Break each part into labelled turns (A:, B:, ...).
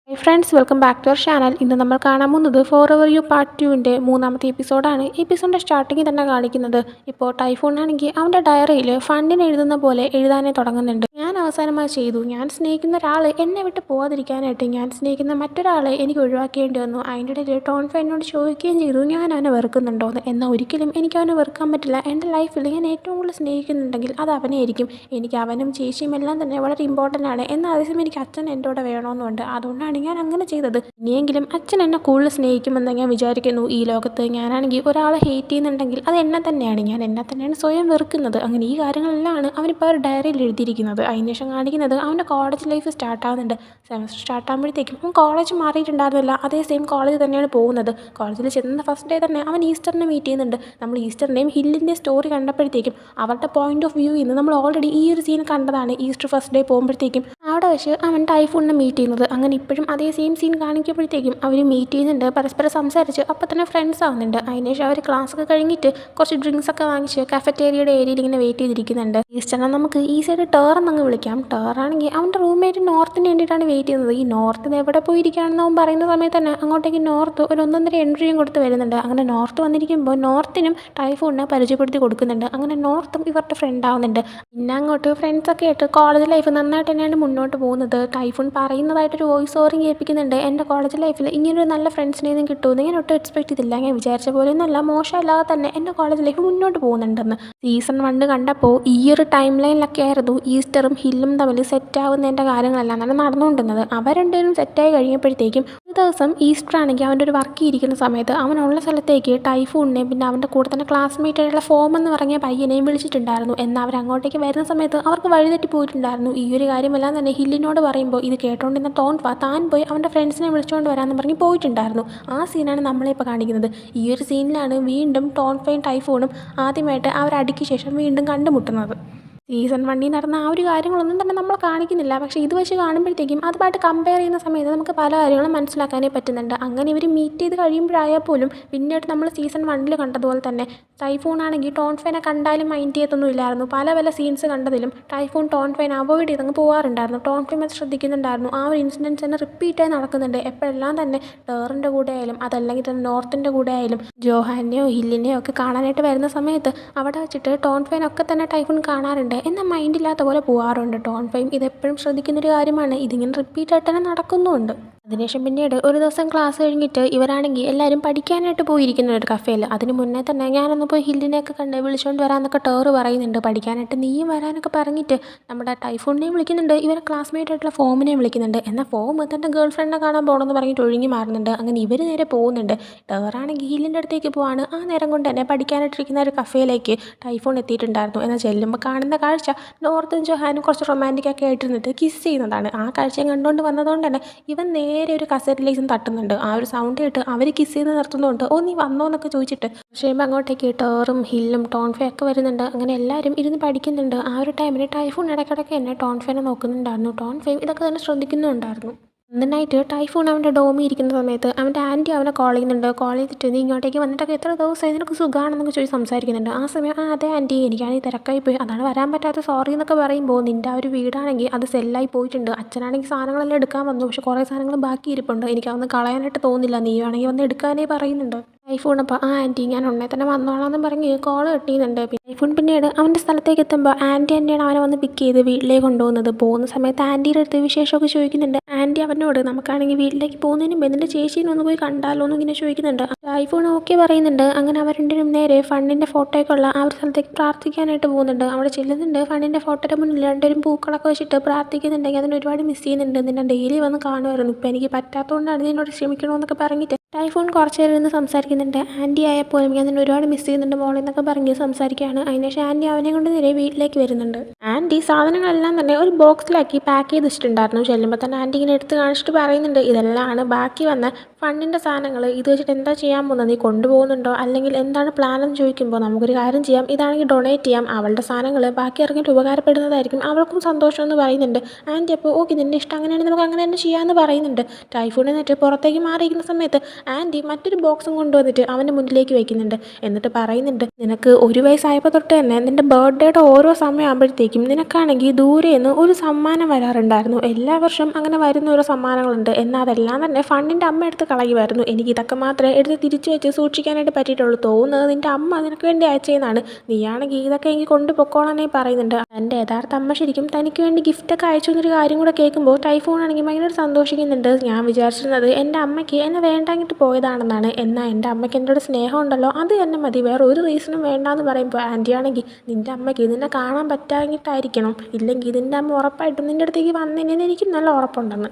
A: Hi friends, welcome back to our channel. ഇന്ന് നമ്മൾ കാണാൻ പോകുന്നത് ഫോർ എവർ യു പാർട്ട് 2ൻ്റെ മൂന്നാമത്തെ എപ്പിസോഡാണ്. എപ്പിസോഡിൻ്റെ സ്റ്റാർട്ടിങ്ങിൽ തന്നെ കാണിക്കുന്നത് ഇപ്പോൾ ടൈഫൂൺ ആണെങ്കിൽ അവൻ്റെ ഡയറിയിൽ ഫണ്ടിന് എഴുതുന്ന പോലെ എഴുതാനേ തുടങ്ങുന്നുണ്ട്. ഞാൻ അവസാനമായി ചെയ്തു, ഞാൻ സ്നേഹിക്കുന്ന ഒരാൾ എന്നെ വിട്ട് പോകാതിരിക്കാനായിട്ട് ഞാൻ സ്നേഹിക്കുന്ന മറ്റൊരാളെ എനിക്ക് ഒഴിവാക്കേണ്ടി വന്നു. അതിൻ്റെ ഇടയിൽ ടോൺഫൈ എന്നോട് ചോദിക്കുകയും ചെയ്തു ഞാൻ അവനെ വെറുക്കുന്നുണ്ടോ എന്ന്. എന്നാൽ ഒരിക്കലും എനിക്ക് അവനെ വെറുക്കാൻ പറ്റില്ല. എൻ്റെ ലൈഫിൽ ഞാൻ ഏറ്റവും കൂടുതൽ സ്നേഹിക്കുന്നുണ്ടെങ്കിൽ അത് അവനെയായിരിക്കും. എനിക്ക് അവനും ചേച്ചിയും എല്ലാം തന്നെ വളരെ ഇമ്പോർട്ടൻ്റ് ആണ്. എന്നാൽ അതേസമയം എനിക്ക് അച്ഛൻ എൻ്റെ കൂടെ വേണമെന്നുണ്ട്. അതുകൊണ്ടാണ് ഞാൻ അങ്ങനെ ചെയ്തത്. ഇനിയെങ്കിലും അച്ഛൻ എന്നെ കൂടുതൽ സ്നേഹിക്കുമെന്ന് ഞാൻ വിചാരിക്കുന്നു. ഈ ലോകത്ത് ഞാനാണെങ്കിൽ ഒരാളെ ഹേറ്റ് ചെയ്യുന്നുണ്ടെങ്കിൽ അത് എന്നെ തന്നെയാണ്. ഞാൻ എന്നെ തന്നെയാണ് സ്വയം വെറുക്കുന്നത്. അങ്ങനെ ഈ കാര്യങ്ങളെല്ലാം അവനിപ്പോൾ ഒരു ഡയറിയിൽ എഴുതിയിരിക്കുന്നത്. അതിനുശേഷം കാണിക്കുന്നത് അവൻ്റെ കോളേജ് ലൈഫ് സ്റ്റാർട്ടാകുന്നുണ്ട്. സെമസ്റ്റർ സ്റ്റാർട്ടാകുമ്പോഴത്തേക്കും അവൻ കോളേജ് മാറിയിട്ടുണ്ടായിരുന്നില്ല. അതേ സെയിം കോളേജ് തന്നെയാണ് പോകുന്നത്. കോളേജിൽ ചെന്ന ഫസ്റ്റ് ഡേ തന്നെ അവൻ ഈസ്റ്ററിനെ മീറ്റ് ചെയ്യുന്നുണ്ട്. നമ്മൾ ഈസ്റ്ററിൻ്റെയും ഹില്ലിൻ്റെ സ്റ്റോറി കണ്ടപ്പോഴത്തേക്കും അവരുടെ പോയിന്റ് ഓഫ് വ്യൂ ഇന്ന് നമ്മൾ ഓൾറെഡി ഈ ഒരു സീൻ കണ്ടതാണ്. ഈസ്റ്റർ ഫസ്റ്റ് ഡേ പോകുമ്പോഴത്തേക്കും അവിടെ വെച്ച് അവൻ ടൈഫൂണിനെ മീറ്റ് ചെയ്യുന്നത്. അങ്ങനെ ഇപ്പോഴും അതേ സെയിം സീൻ കാണിക്കുമ്പോഴത്തേക്കും അവർ മീറ്റ് ചെയ്യുന്നുണ്ട്, പരസ്പരം സംസാരിച്ച് അപ്പോൾ തന്നെ ഫ്രണ്ട്സ് ആവുന്നുണ്ട്. അതിനുശേഷം അവർ ക്ലാസ്സൊക്കെ കഴിഞ്ഞിട്ട് കുറച്ച് ഡ്രിങ്ക്സ് ഒക്കെ വാങ്ങിച്ച് കഫറ്റേരിയയുടെ ഏരിയയിൽ ഇങ്ങനെ വെയിറ്റ് ചെയ്തിരിക്കുന്നുണ്ട്. ഈസ്റ്ററിനെ നമുക്ക് ഈ സൈഡ് ടേർ എന്നങ്ങ് വിളിക്കാം. ടേറാണെങ്കിൽ അവൻ്റെ റൂംമേറ്റ് നോർത്തിന് വേണ്ടിയിട്ടാണ് വെയിറ്റ് ചെയ്യുന്നത്. ഈ നോർത്ത് എവിടെ പോയിരിക്കുകയാണെന്ന് അവൻ പറയുന്ന സമയത്ത് തന്നെ അങ്ങോട്ടേക്ക് നോർത്ത് ഒരു 1.5 എൻട്രിയും കൊടുത്ത് വരുന്നുണ്ട്. അങ്ങനെ നോർത്ത് വന്നിരിക്കുമ്പോൾ നോർത്തിനും ടൈഫൂണിനെ പരിചയപ്പെടുത്തി കൊടുക്കുന്നുണ്ട്. അങ്ങനെ നോർത്തും ഇവരുടെ ഫ്രണ്ട് ആവുന്നുണ്ട്. പിന്നെ അങ്ങോട്ട് ഫ്രണ്ട്സൊക്കെ ആയിട്ട് കോളേജ് ലൈഫ് നന്നായിട്ട് തന്നെയാണ് മുന്നോട്ട് പോകുന്നത്. Typhoon പറയുന്നതായിട്ടൊരു voice ഓവറിങ് കേൾപ്പിക്കുന്നുണ്ട്. എൻ്റെ കോളേജ് ലൈഫിൽ ഇങ്ങനൊരു നല്ല ഫ്രണ്ട്സിനെയൊന്നും കിട്ടുമെന്ന് ഞാൻ ഒട്ടും എക്സ്പെക്ട് ചെയ്തില്ല. ഞാൻ വിചാരിച്ച പോലെയൊന്നുമല്ല, മോശമല്ലാതെ തന്നെ എൻ്റെ കോളേജ് ലൈഫ് മുന്നോട്ട് പോകുന്നുണ്ടെന്ന്. സീസൺ 1 കണ്ടപ്പോൾ ഈ ഒരു ടൈം ലൈനിലൊക്കെ ആയിരുന്നു ഈസ്റ്ററും ഹില്ലും തമ്മിൽ സെറ്റാവുന്നതിൻ്റെ കാര്യങ്ങളെല്ലാം തന്നെ നടന്നുകൊണ്ടിരുന്നത്. അവർ രണ്ടുപേരും സെറ്റായി കഴിഞ്ഞപ്പോഴത്തേക്കും ഒരു ദിവസം ഈസ്റ്റർ ആണെങ്കിൽ അവൻ്റെ ഒരു വർക്ക് ഇരിക്കുന്ന സമയത്ത് അവനുള്ള സ്ഥലത്തേക്ക് ടൈഫൂണിനെയും പിന്നെ അവൻ്റെ കൂടെ തന്നെ ക്ലാസ്മേറ്റ് ആയിട്ടുള്ള ഫോം എന്ന് പറഞ്ഞ പയ്യനെയും വിളിച്ചിട്ടുണ്ടായിരുന്നു. എന്നാൽ അവർ അങ്ങോട്ടേക്ക് വരുന്ന സമയത്ത് അവർക്ക് വഴിതെറ്റി പോയിട്ടുണ്ടായിരുന്നു. ഈ ഒരു കാര്യമെല്ലാം തന്നെ ഹില്ലിനോട് പറയുമ്പോൾ ഇത് കേട്ടോണ്ടിരുന്ന ടോൺഫ താൻ പോയി അവൻ്റെ ഫ്രണ്ട്സിനെ വിളിച്ചുകൊണ്ട് വരാമെന്ന് പറഞ്ഞ് പോയിട്ടുണ്ടായിരുന്നു. ആ സീനാണ് നമ്മളിപ്പോൾ കാണിക്കുന്നത്. ഈ ഒരു സീനിലാണ് വീണ്ടും ടോൺഫയും ടൈഫൂണും ആദ്യമായിട്ട് അവരടിക്ക് ശേഷം വീണ്ടും കണ്ടുമുട്ടുന്നത്. സീസൺ 1 നടന്ന ആ ഒരു കാര്യങ്ങളൊന്നും തന്നെ നമ്മൾ കാണിക്കുന്നില്ല. പക്ഷേ ഇത് വെച്ച് കാണുമ്പോഴത്തേക്കും അതുമായിട്ട് കമ്പയർ ചെയ്യുന്ന സമയത്ത് നമുക്ക് പല കാര്യങ്ങളും മനസ്സിലാക്കാനേ പറ്റുന്നുണ്ട്. അങ്ങനെ ഇവർ മീറ്റ് ചെയ്ത് കഴിയുമ്പോഴായാൽ പോലും പിന്നീട് നമ്മൾ സീസൺ 1 കണ്ടതുപോലെ തന്നെ ടൈഫൂൺ ആണെങ്കിൽ ടോൺഫൈനെ കണ്ടാലും മൈൻഡ് ചെയ്യത്തൊന്നുമില്ലായിരുന്നു. പല സീൻസ് കണ്ടതിലും ടൈഫൂൺ ടോൺഫൈനെ അവോയ്ഡ് ചെയ്തങ്ങ് പോകാറുണ്ടായിരുന്നു. ടോൺഫൈൻ അത് ശ്രദ്ധിക്കുന്നുണ്ടായിരുന്നു. ആ ഒരു ഇൻസിഡൻസ് തന്നെ റിപ്പീറ്റായി നടക്കുന്നുണ്ട്. എപ്പോഴെല്ലാം തന്നെ ടേറിൻ്റെ കൂടെ ആയാലും അതല്ലെങ്കിൽ തന്നെ നോർത്തിൻ്റെ കൂടെ ആയാലും ജോഹാനെയോ ഹില്ലിനെയോ ഒക്കെ കാണാനായിട്ട് വരുന്ന സമയത്ത് അവിടെ വെച്ചിട്ട് ടോൺഫൈനൊക്കെ തന്നെ ടൈഫൂൺ കാണാറുണ്ട്. എന്നാൽ മൈൻഡില്ലാത്ത പോലെ പോകാറുണ്ട്. ടോൺഫൈം ഇതെപ്പോഴും ശ്രദ്ധിക്കുന്നൊരു കാര്യമാണ്. ഇതിങ്ങനെ റിപ്പീറ്റായിട്ട് തന്നെ നടക്കുന്നുമുണ്ട്. അതിനുശേഷം പിന്നീട് ഒരു ദിവസം ക്ലാസ് കഴിഞ്ഞിട്ട് ഇവരാണെങ്കിൽ എല്ലാവരും പഠിക്കാനായിട്ട് പോയിരിക്കുന്ന ഒരു കഫേയിൽ. അതിന് മുന്നേ തന്നെ ഞാനൊന്ന് പോയി ഹില്ലിനെയൊക്കെ കണ്ട് വിളിച്ചുകൊണ്ട് വരാമെന്നൊക്കെ ടേറ് പറയുന്നുണ്ട്. പഠിക്കാനായിട്ട് നീയും വരാനൊക്കെ പറഞ്ഞിട്ട് നമ്മുടെ ടൈഫൂണിനെയും വിളിക്കുന്നുണ്ട്, ഇവരെ ക്ലാസ്മേറ്റ് ആയിട്ടുള്ള ഫോമിനെയും വിളിക്കുന്നുണ്ട്. എന്നാൽ ഫോം തൻ്റെ ഗേൾ ഫ്രണ്ടിനെ കാണാൻ പോകണമെന്ന് പറഞ്ഞിട്ട് ഒഴുകി മാറുന്നുണ്ട്. അങ്ങനെ ഇവർ നേരെ പോകുന്നുണ്ട്. ടേറാണെങ്കിൽ ഹില്ലിൻ്റെ അടുത്തേക്ക് പോവാണ്. ആ നേരം കൊണ്ട് തന്നെ പഠിക്കാനായിട്ടിരിക്കുന്ന ഒരു കഫേയിലേക്ക് ടൈഫൂൺ എത്തിയിട്ടുണ്ടായിരുന്നു. എന്നാൽ ചെല്ലുമ്പോൾ കാണുന്ന കാഴ്ച നോർത്തും ജോഹാനും കുറച്ച് റൊമാൻറ്റിക്കൊക്കെ ആയിട്ടിരുന്നിട്ട് കിസ് ചെയ്യുന്നതാണ്. ആ കാഴ്ചയും കണ്ടുകൊണ്ട് വന്നതുകൊണ്ട് തന്നെ ഇവൻ നേരെ ഒരു കസേരയിലേക്കും തട്ടുന്നുണ്ട്. ആ ഒരു സൗണ്ട് കേട്ട് അവർ കിസ് ചെയ്ത് നിർത്തുന്നുണ്ട്. ഓ നീ വന്നോ എന്നൊക്കെ ചോദിച്ചിട്ട് പക്ഷേ അങ്ങോട്ടേക്ക് ടേറും ഹില്ലും ടോൺഫേ ഒക്കെ വരുന്നുണ്ട്. അങ്ങനെ എല്ലാവരും ഇരുന്ന് പഠിക്കുന്നുണ്ട്. ആ ഒരു ടൈമിൽ ടൈഫൂൺ ഇടയ്ക്കിടയ്ക്ക് തന്നെ ടോൺഫേനെ നോക്കുന്നുണ്ടായിരുന്നു. ടോൺഫേം ഇതൊക്കെ തന്നെ ശ്രദ്ധിക്കുന്നുണ്ടായിരുന്നു. നന്നായിട്ട് ടൈഫൂൺ അവൻ്റെ ഡോമി ഇരിക്കുന്ന സമയത്ത് അവൻ്റെ ആൻറ്റി അവനെ കോൾ ചെയ്യുന്നുണ്ട്. കോൾ ചെയ്തിട്ട് നീ ഇങ്ങോട്ടേക്ക് വന്നിട്ടൊക്കെ എത്ര ദിവസമായി, നിനക്ക് സുഖമാണെന്നൊക്കെ ചോദിച്ച് സംസാരിക്കുന്നുണ്ട്. ആ സമയം അതെ ആൻറ്റി, എനിക്കാണെങ്കിൽ തിരക്കായി പോയി, അതാണ് വരാൻ പറ്റാത്ത, സോറി എന്നൊക്കെ പറയുമ്പോൾ നിൻ്റെ ആ ഒരു വീടാണെങ്കിൽ അത് സെല്ലായി പോയിട്ടുണ്ട്. അച്ഛനാണെങ്കിൽ സാധനങ്ങളെല്ലാം എടുക്കാൻ വന്നു, പക്ഷേ കുറേ സാധനങ്ങൾ ബാക്കി ഇരിപ്പുണ്ട്, എനിക്കതൊന്നും കളയാനായിട്ട് തോന്നില്ല, നീ വേണമെങ്കിൽ വന്ന് എടുക്കാനേ പറയുന്നുണ്ട്. ടൈഫൂൺ അപ്പോൾ ആൻറ്റി ഞാൻ ഉടനെ തന്നെ വന്നോളാമെന്ന് പറഞ്ഞ് കോൾ കെട്ടിയുന്നുണ്ട്. ടൈഫൂൺ പിന്നീട് അവൻ്റെ സ്ഥലത്തേക്ക് എത്തുമ്പോൾ ആൻറ്റി തന്നെയാണ് അവനെ വന്ന് പിക്ക് ചെയ്ത് വീട്ടിലേക്ക് കൊണ്ടുപോകുന്നത്. പോകുന്ന സമയത്ത് ആൻറ്റിയുടെ അടുത്ത് വിശേഷമൊക്കെ ചോദിക്കുന്നുണ്ട്. ആൻറ്റി അവനോട് നമുക്കാണെങ്കിൽ വീട്ടിലേക്ക് പോകുന്നതിന് മുമ്പ് നിൻ്റെ ചേച്ചീനെ ഒന്ന് പോയി കണ്ടാലോ എന്ന് ഇങ്ങനെ ചോദിക്കുന്നുണ്ട്. ടൈഫൂൺ ഓക്കെ പറയുന്നുണ്ട്. അങ്ങനെ അവർ രണ്ടിനും നേരെ ഫണ്ടിൻ്റെ ഫോട്ടോയൊക്കെ ഉള്ള ആ ഒരു സ്ഥലത്തേക്ക് പ്രാർത്ഥിക്കാനായിട്ട് പോകുന്നുണ്ട്. അവിടെ ചെല്ലുന്നുണ്ട്. ഫണ്ടിൻ്റെ ഫോട്ടോയുടെ മുന്നിൽ രണ്ടുപേരും പൂക്കളൊക്കെ വെച്ചിട്ട് പ്രാർത്ഥിക്കുന്നുണ്ടെങ്കിൽ അതിന് ഒരുപാട് മിസ് ചെയ്യുന്നുണ്ട്, നിന്നെ ഡെയിലി വന്ന് കാണുമായിരുന്നു, ഇപ്പോൾ എനിക്ക് പറ്റാത്തതുകൊണ്ടാണ് നിന്നോട് ക്ഷമിക്കണമെന്നൊക്കെ പറഞ്ഞിട്ട് ടൈഫൂൺ കുറച്ച് നേരം ഇരുന്ന് സംസാരിക്കുന്നുണ്ട്. ആൻറ്റി ആയപ്പോലും ഞാൻ നിന്നെ ഒരുപാട് മിസ് ചെയ്യുന്നുണ്ട് മോളെ എന്നൊക്കെ പറഞ്ഞ് സംസാരിക്കുകയാണ്. അതിനുശേഷം ആൻറ്റി അവനെ കൊണ്ട് നേരെ വീട്ടിലേക്ക് വരുന്നുണ്ട്. ആൻറ്റി സാധനങ്ങളെല്ലാം തന്നെ ഒരു ബോക്സിലാക്കി പാക്ക് ചെയ്ത് വെച്ചിട്ടുണ്ടായിരുന്നു. ചെല്ലുമ്പോൾ തന്നെ ആൻറ്റി ഇങ്ങനെ എടുത്ത് കാണിച്ചിട്ട് പറയുന്നുണ്ട് ഇതെല്ലാമാണ് ബാക്കി വന്ന ഫണ്ടിൻ്റെ സാധനങ്ങൾ ഇത് വെച്ചിട്ട് എന്താ ചെയ്യാൻ പോകുന്നത്, നീ കൊണ്ടുപോകുന്നുണ്ടോ അല്ലെങ്കിൽ എന്താണ് പ്ലാൻ എന്ന് ചോദിക്കുമ്പോൾ നമുക്കൊരു കാര്യം ചെയ്യാം, ഇതാണെങ്കിൽ ഡൊണേറ്റ് ചെയ്യാം, അവളുടെ സാധനങ്ങൾ ബാക്കി ഇറങ്ങിയിട്ട് ഉപകാരപ്പെടുന്നതായിരിക്കും, അവൾക്കും സന്തോഷം എന്ന് പറയുന്നുണ്ട്. ആൻറ്റി അപ്പോൾ ഓക്കെ നിൻ്റെ ഇഷ്ടം അങ്ങനെയാണെങ്കിൽ നമുക്ക് അങ്ങനെ തന്നെ ചെയ്യാമെന്ന് പറയുന്നുണ്ട്. ടൈഫൂൺ എന്നിട്ട് പുറത്തേക്ക് മാറിയിരിക്കുന്ന സമയത്ത് ആൻറ്റി മറ്റൊരു ബോക്സും കൊണ്ടുവന്നിട്ട് അവൻ്റെ മുന്നിലേക്ക് വയ്ക്കുന്നുണ്ട്. എന്നിട്ട് പറയുന്നുണ്ട്, നിനക്ക് 1 വയസ്സായപ്പോൾ തൊട്ട് തന്നെ നിൻ്റെ ബർത്ത്ഡേയുടെ ഓരോ സമയമാകുമ്പോഴത്തേക്കും നിനക്കാണെങ്കിൽ ദൂരെ നിന്ന് ഒരു സമ്മാനം വരാറുണ്ടായിരുന്നു. എല്ലാ വർഷവും അങ്ങനെ വരുന്ന ഓരോ സമ്മാനങ്ങളുണ്ട്. എന്നാൽ അതെല്ലാം തന്നെ ഫണ്ടിൻ്റെ അമ്മ എടുത്ത് കളയുമായിരുന്നു. എനിക്ക് ഇതൊക്കെ മാത്രമേ എടുത്ത് തിരിച്ചു വെച്ച് സൂക്ഷിക്കാനായിട്ട് പറ്റിയിട്ടുള്ളൂ. തോന്നുന്നത് നിൻ്റെ അമ്മ നിനക്ക് വേണ്ടി അയച്ചതെന്നാണ്. നീയാണെങ്കിൽ ഇതൊക്കെ എനിക്ക് കൊണ്ടുപൊക്കോളാനേ പറയുന്നുണ്ട്. എൻ്റെ യഥാർത്ഥ അമ്മ ശരിക്കും തനിക്ക് വേണ്ടി ഗിഫ്റ്റൊക്കെ അയച്ചു എന്നൊരു കാര്യം കൂടെ കേൾക്കുമ്പോൾ ടൈഫൂൺ ആണെങ്കിൽ ഭയങ്കര സന്തോഷിക്കുന്നുണ്ട്. ഞാൻ വിചാരിച്ചിരുന്നത് എൻ്റെ അമ്മയ്ക്ക് എന്നെ വേണ്ടാങ്ങിട്ട് പോയതാണെന്നാണ്. എന്നാൽ എൻ്റെ അമ്മയ്ക്ക് എന്നോട് സ്നേഹം ഉണ്ടല്ലോ, അത് തന്നെ മതി, വേറെ ഒരു റീസണും വേണ്ടാന്ന് പറയുമ്പോൾ ആൻറ്റി ആണെങ്കിൽ നിൻ്റെ അമ്മയ്ക്ക് നിന്നെ കാണാൻ പറ്റാഞ്ഞിട്ടായിരിക്കണം, ഇല്ലെങ്കിൽ നിൻ്റെ അമ്മ ഉറപ്പായിട്ടും നിൻ്റെ അടുത്തേക്ക് വന്നേനെന്ന് എനിക്ക് നല്ല ഉറപ്പുണ്ടെന്ന്.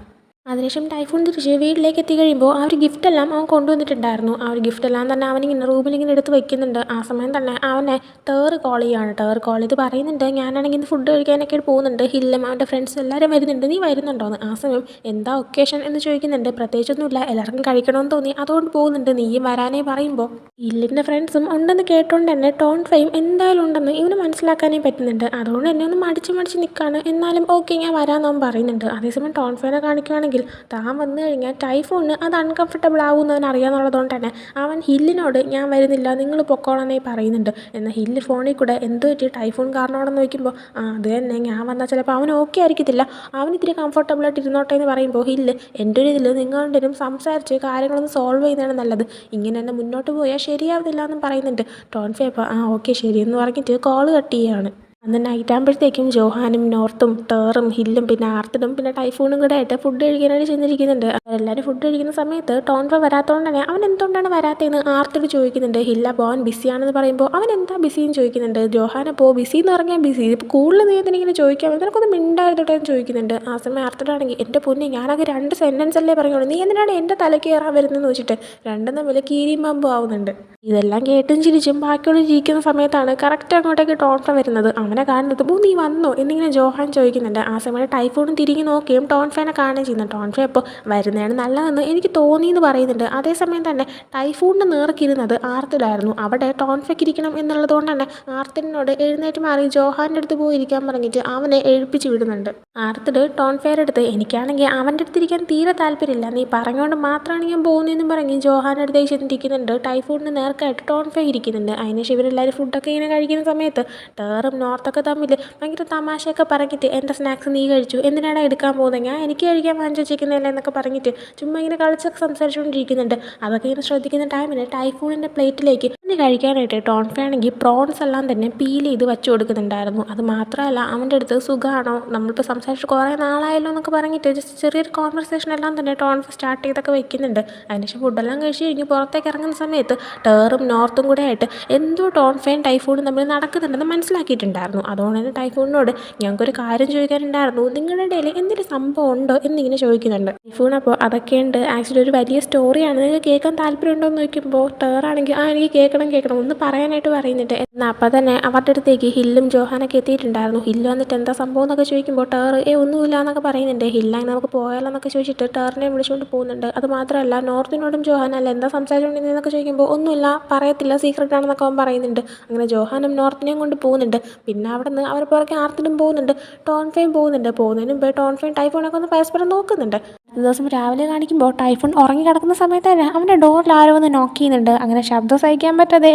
A: അതിനുശേഷം ടൈഫൂൺ തിരിച്ച് വീട്ടിലേക്ക് എത്തിക്കഴിയുമ്പോൾ ആ ഒരു ഗിഫ്റ്റെല്ലാം അവൻ കൊണ്ടുവന്നിട്ടുണ്ടായിരുന്നു. ആ ഒരു ഗിഫ്റ്റെല്ലാം തന്നെ അവനിങ്ങനെ റൂമിലിങ്ങനെ എടുത്ത് വയ്ക്കുന്നുണ്ട്. ആ സമയം തന്നെ അവനെ ടേറ് കോൾ ചെയ്യുകയാണ്. ടേറ് കോൾ ചെയ്ത് പറയുന്നുണ്ട്, ഞാനാണെങ്കിൽ ഇന്ന് ഫുഡ് കഴിക്കാനൊക്കെ പോകുന്നുണ്ട്, ഹില്ലും അവൻ്റെ ഫ്രണ്ട്സ് എല്ലാവരും വരുന്നുണ്ട്, നീ വരുന്നുണ്ടോയെന്ന്. ആ സമയം എന്താ ഒക്കേഷൻ എന്ന് ചോദിക്കുന്നുണ്ട്. പ്രത്യേകിച്ചൊന്നുമില്ല, എല്ലാവർക്കും കഴിക്കണമെന്ന് തോന്നി അതുകൊണ്ട് പോകുന്നുണ്ട്, നീയും വരാനേ പറയുമ്പോൾ ഹില്ലിൻ്റെ ഫ്രണ്ട്സും ഉണ്ടെന്ന് കേട്ടോണ്ട് തന്നെ ടോൺ ഫെയിം എന്തായാലും ഉണ്ടെന്ന് ഇവന് മനസ്സിലാക്കാനേ പറ്റുന്നുണ്ട്. അതുകൊണ്ട് തന്നെ ഒന്ന് മടിച്ച് നിൽക്കുകയാണ്. എന്നാലും ഓക്കെ ഞാൻ വരാമെന്നവൻ പറയുന്നുണ്ട്. അതേസമയം ടോൺ ഫെയിനെ കാണിക്കുകയാണെങ്കിൽ താൻ വന്നു കഴിഞ്ഞാൽ ടൈഫൂണിന് അത് അൺകംഫർട്ടബിൾ ആകുമെന്ന് അവൻ അറിയാമെന്നുള്ളതുകൊണ്ട് തന്നെ അവൻ ഹില്ലിനോട് ഞാൻ വരുന്നില്ല, നിങ്ങൾ പൊക്കോളാനേ പറയുന്നുണ്ട്. എന്നാൽ ഹില്ല് ഫോണിൽ കൂടെ എന്ത് പറ്റി ടൈഫൂൺ കാരണമാണെന്ന് നോക്കുമ്പോൾ അത് തന്നെ ഞാൻ വന്നാൽ ചിലപ്പോൾ അവൻ ഓക്കെ ആയിരിക്കത്തില്ല, അവൻ ഇത്തിരി കംഫർട്ടബിളായിട്ട് ഇരുന്നോട്ടെ എന്ന് പറയുമ്പോൾ ഹില്ല് എൻ്റെ ഒരു ഇതിൽ നിങ്ങളുടെ സംസാരിച്ച് കാര്യങ്ങളൊന്ന് സോൾവ് ചെയ്യുന്നതാണ് നല്ലത്, ഇങ്ങനെ തന്നെ മുന്നോട്ട് പോയാൽ ശരിയാവുന്നില്ല എന്നും പറയുന്നുണ്ട്. ടോൺ ഫേ അപ്പോൾ ഓക്കെ ശരി എന്ന് പറഞ്ഞിട്ട് കോൾ കട്ട് ചെയ്യുകയാണ്. അന്ന് നൈറ്റ് ആകുമ്പോഴത്തേക്കും ജോഹാനും നോർത്തും ടേറും ഹില്ലും പിന്നെ ആർത്തിടും പിന്നെ ടൈഫൂണും കൂടെ ആയിട്ട് ഫുഡ് കഴിക്കാനായിട്ട് ചെന്നിരിക്കുന്നുണ്ട്. അവരെല്ലാവരും ഫുഡ് കഴിക്കുന്ന സമയത്ത് ടോൺഫ വരാത്തതുകൊണ്ട് തന്നെ അവൻ എന്തുകൊണ്ടാണ് വരാത്തതെന്ന് ആർത്തിട് ചോദിക്കുന്നുണ്ട്. ഹില്ല പോകാൻ ബിസിയാണെന്ന് പറയുമ്പോൾ അവൻ എന്താ ബിസിയെന്ന് ചോദിക്കുന്നുണ്ട്. ജോഹാൻ അപ്പോൾ ബിസി എന്ന് പറഞ്ഞാൽ ബിസി, ഇപ്പോൾ കൂടുതൽ നീ എന്തിനിങ്ങനെ ചോദിക്കാൻ നിനക്കൊന്ന് മിണ്ടായിരുന്നോട്ടെ എന്ന് ചോദിക്കുന്നുണ്ട്. ആ സമയം ആർത്തിടാണെങ്കിൽ എൻ്റെ പൊന്നെ ഞാനൊക്കെ 2 സെൻറ്റൻസ് അല്ലേ പറയുള്ളൂ, നീ എന്തിനാണ് എൻ്റെ തലയ്ക്ക് കയറാൻ വരുന്നതെന്ന് വെച്ചിട്ട് രണ്ടും തമ്മിൽ കീരിയും പാമ്പും ആവുന്നുണ്ട്. ഇതെല്ലാം കേട്ടും ചിരിച്ചും ബാക്കിയുള്ള ഇരിക്കുന്ന സമയത്താണ് കറക്റ്റ് അങ്ങോട്ടേക്ക് ടോൺഫ വരുന്നത്. അവനെ കാണുന്നത് നീ വന്നോ എന്നിങ്ങനെ ജോഹാൻ ചോദിക്കുന്നുണ്ട്. ആ സമയം ടൈഫൂണും തിരിഞ്ഞ് നോക്കുകയും ടോൺഫേനെ കാണുകയും ചെയ്യുന്നു. ടോൺഫെ അപ്പോൾ വരുന്നതാണ് നല്ലതെന്ന് എനിക്ക് തോന്നിയെന്ന് പറയുന്നുണ്ട്. അതേസമയം തന്നെ ടൈഫൂണിൻ്റെ നേർക്കിരുന്നത് ആർത്തിടായിരുന്നു. അവിടെ ടോൺഫയ്ക്ക് ഇരിക്കണം എന്നുള്ളതുകൊണ്ട് തന്നെ ആർത്തിനോട് എഴുന്നേറ്റ് മാറി ജോഹാൻ്റെ അടുത്ത് പോയി ഇരിക്കാൻ പറഞ്ഞിട്ട് അവനെ എഴുപ്പിച്ച് വിടുന്നുണ്ട്. ആർത്തിട് ടോൺഫയുടെ അടുത്ത് എനിക്കാണെങ്കിൽ അവൻ്റെ അടുത്തിരിക്കാൻ തീരെ താല്പര്യമില്ല, നീ പറഞ്ഞുകൊണ്ട് മാത്രമാണ് ഞാൻ പോകുന്നതെന്നും പറഞ്ഞ് ജോഹാൻ്റെ അടുത്തേക്ക് ചെന്നിരിക്കുന്നുണ്ട്. ടൈഫൂണിന് നേർക്കായിട്ട് ടോൺഫേ ഇരിക്കുന്നുണ്ട്. അതിനുശേഷം ഇവരെല്ലാവരും ഫുഡൊക്കെ ഇങ്ങനെ കഴിക്കുന്ന സമയത്ത് ടേറും നോർത്തൊക്കെ തമ്മിൽ ഭയങ്കര തമാശയൊക്കെ പറഞ്ഞിട്ട് എൻ്റെ സ്നാക്സ് നീ കഴിച്ചു എന്തിനാണ് എടുക്കാൻ പോകുന്നത്, ഞാൻ എനിക്ക് കഴിക്കാൻ വാങ്ങിച്ചു വെച്ചിരിക്കുന്നില്ല എന്നൊക്കെ പറഞ്ഞിട്ട് ചുമ്മാ ഇങ്ങനെ കളിച്ചൊക്കെ സംസാരിച്ചുകൊണ്ടിരിക്കുന്നുണ്ട്. അതൊക്കെ ഇങ്ങനെ ശ്രദ്ധിക്കുന്ന ടൈമിൽ ടൈഫൂണിൻ്റെ പ്ലേറ്റിലേക്ക് ഇനി കഴിക്കാനായിട്ട് ടോൺഫേ ആണെങ്കിൽ പ്രോൺസ് എല്ലാം തന്നെ പീൽ ചെയ്ത് വെച്ച് കൊടുക്കുന്നുണ്ടായിരുന്നു. അത് മാത്രമല്ല അവൻ്റെ അടുത്ത് സുഖമാണോ, നമ്മളിപ്പോൾ സംസാരിച്ച് കുറേ നാളായല്ലോ എന്നൊക്കെ പറഞ്ഞിട്ട് ജസ്റ്റ് ചെറിയൊരു കോൺവെർസേഷൻ എല്ലാം തന്നെ ടോൺഫേ സ്റ്റാർട്ട് ചെയ്തൊക്കെ വെക്കുന്നുണ്ട്. അതിനുശേഷം ഫുഡെല്ലാം കഴിച്ച് കഴിഞ്ഞ് പുറത്തേക്ക് ഇറങ്ങുന്ന സമയത്ത് ടേറും നോർത്തും കൂടെ ആയിട്ട് എന്തോ ടോൺഫേയും ടൈഫൂണും തമ്മിൽ നടക്കുന്നുണ്ടെന്ന് മനസ്സിലാക്കിയിട്ടുണ്ടായിരുന്നു. അതുകൊണ്ട് തന്നെ ടൈഫൂണിനോട് ഞങ്ങൾക്കൊരു കാര്യം ചോദിക്കാനുണ്ടായിരുന്നു, നിങ്ങളുടെ ഇടയിൽ എന്തെങ്കിലും സംഭവം ഉണ്ടോ എന്നിങ്ങനെ ചോദിക്കുന്നുണ്ട്. ടൈഫൂൺ അപ്പോൾ അതൊക്കെയുണ്ട്, ആക്ച്വലി ഒരു വലിയ സ്റ്റോറിയാണ്, നിങ്ങൾക്ക് കേൾക്കാൻ താല്പര്യമുണ്ടോ എന്ന് ചോദിക്കുമ്പോൾ ടേറാണെങ്കിൽ എനിക്ക് കേൾക്കണം ഒന്ന് പറയാനായിട്ട് പറയുന്നുണ്ട്. എന്നാൽ അപ്പം തന്നെ അവരുടെ അടുത്തേക്ക് ഹില്ലും ജോഹാനൊക്കെ എത്തിയിട്ടുണ്ടായിരുന്നു. ഹില്ല് വന്നിട്ട് എന്താ സംഭവം എന്നൊക്കെ ചോദിക്കുമ്പോൾ ടേർ ഒന്നുമില്ല എന്നൊക്കെ പറയുന്നുണ്ട്. ഹില്ലായി നമുക്ക് പോയാലോ എന്നൊക്കെ ചോദിച്ചിട്ട് ടേറിനെ വിളിച്ചുകൊണ്ട് പോകുന്നുണ്ട്. അത് മാത്രമല്ല നോർത്തിനോടും ജോഹാനല്ല എന്താ സംസാരിച്ചുകൊണ്ടിരുന്നതെന്നൊക്കെ ചോദിക്കുമ്പോൾ ഒന്നുമില്ല പറയത്തില്ല സീക്രട്ട് ആണെന്നൊക്കെ അവൻ പറയുന്നുണ്ട്. അങ്ങനെ ജോഹാനും നോർത്തിനെയും കൊണ്ട് പോകുന്നുണ്ട്. പിന്നെ അവിടെ നിന്ന് അവർ പുറകെ ആർത്തിടും പോകുന്നുണ്ട്, ടോൺഫേയും പോകുന്നതിന് മുമ്പ് ടോൺഫേയും ടൈഫൂണൊക്കെ ഒന്ന് പരസ്പരം നോക്കുന്നുണ്ട്. ഒരു ദിവസം രാവിലെ കാണിക്കുമ്പോൾ ടൈഫൂൺ ഉറങ്ങി കിടക്കുന്ന സമയത്ത് തന്നെ അവൻ്റെ ഡോറിൽ ആരോ ഒന്ന് നോക്ക് ചെയ്യുന്നുണ്ട്. അങ്ങനെ ശബ്ദം സഹിക്കാൻ പറ്റാതെ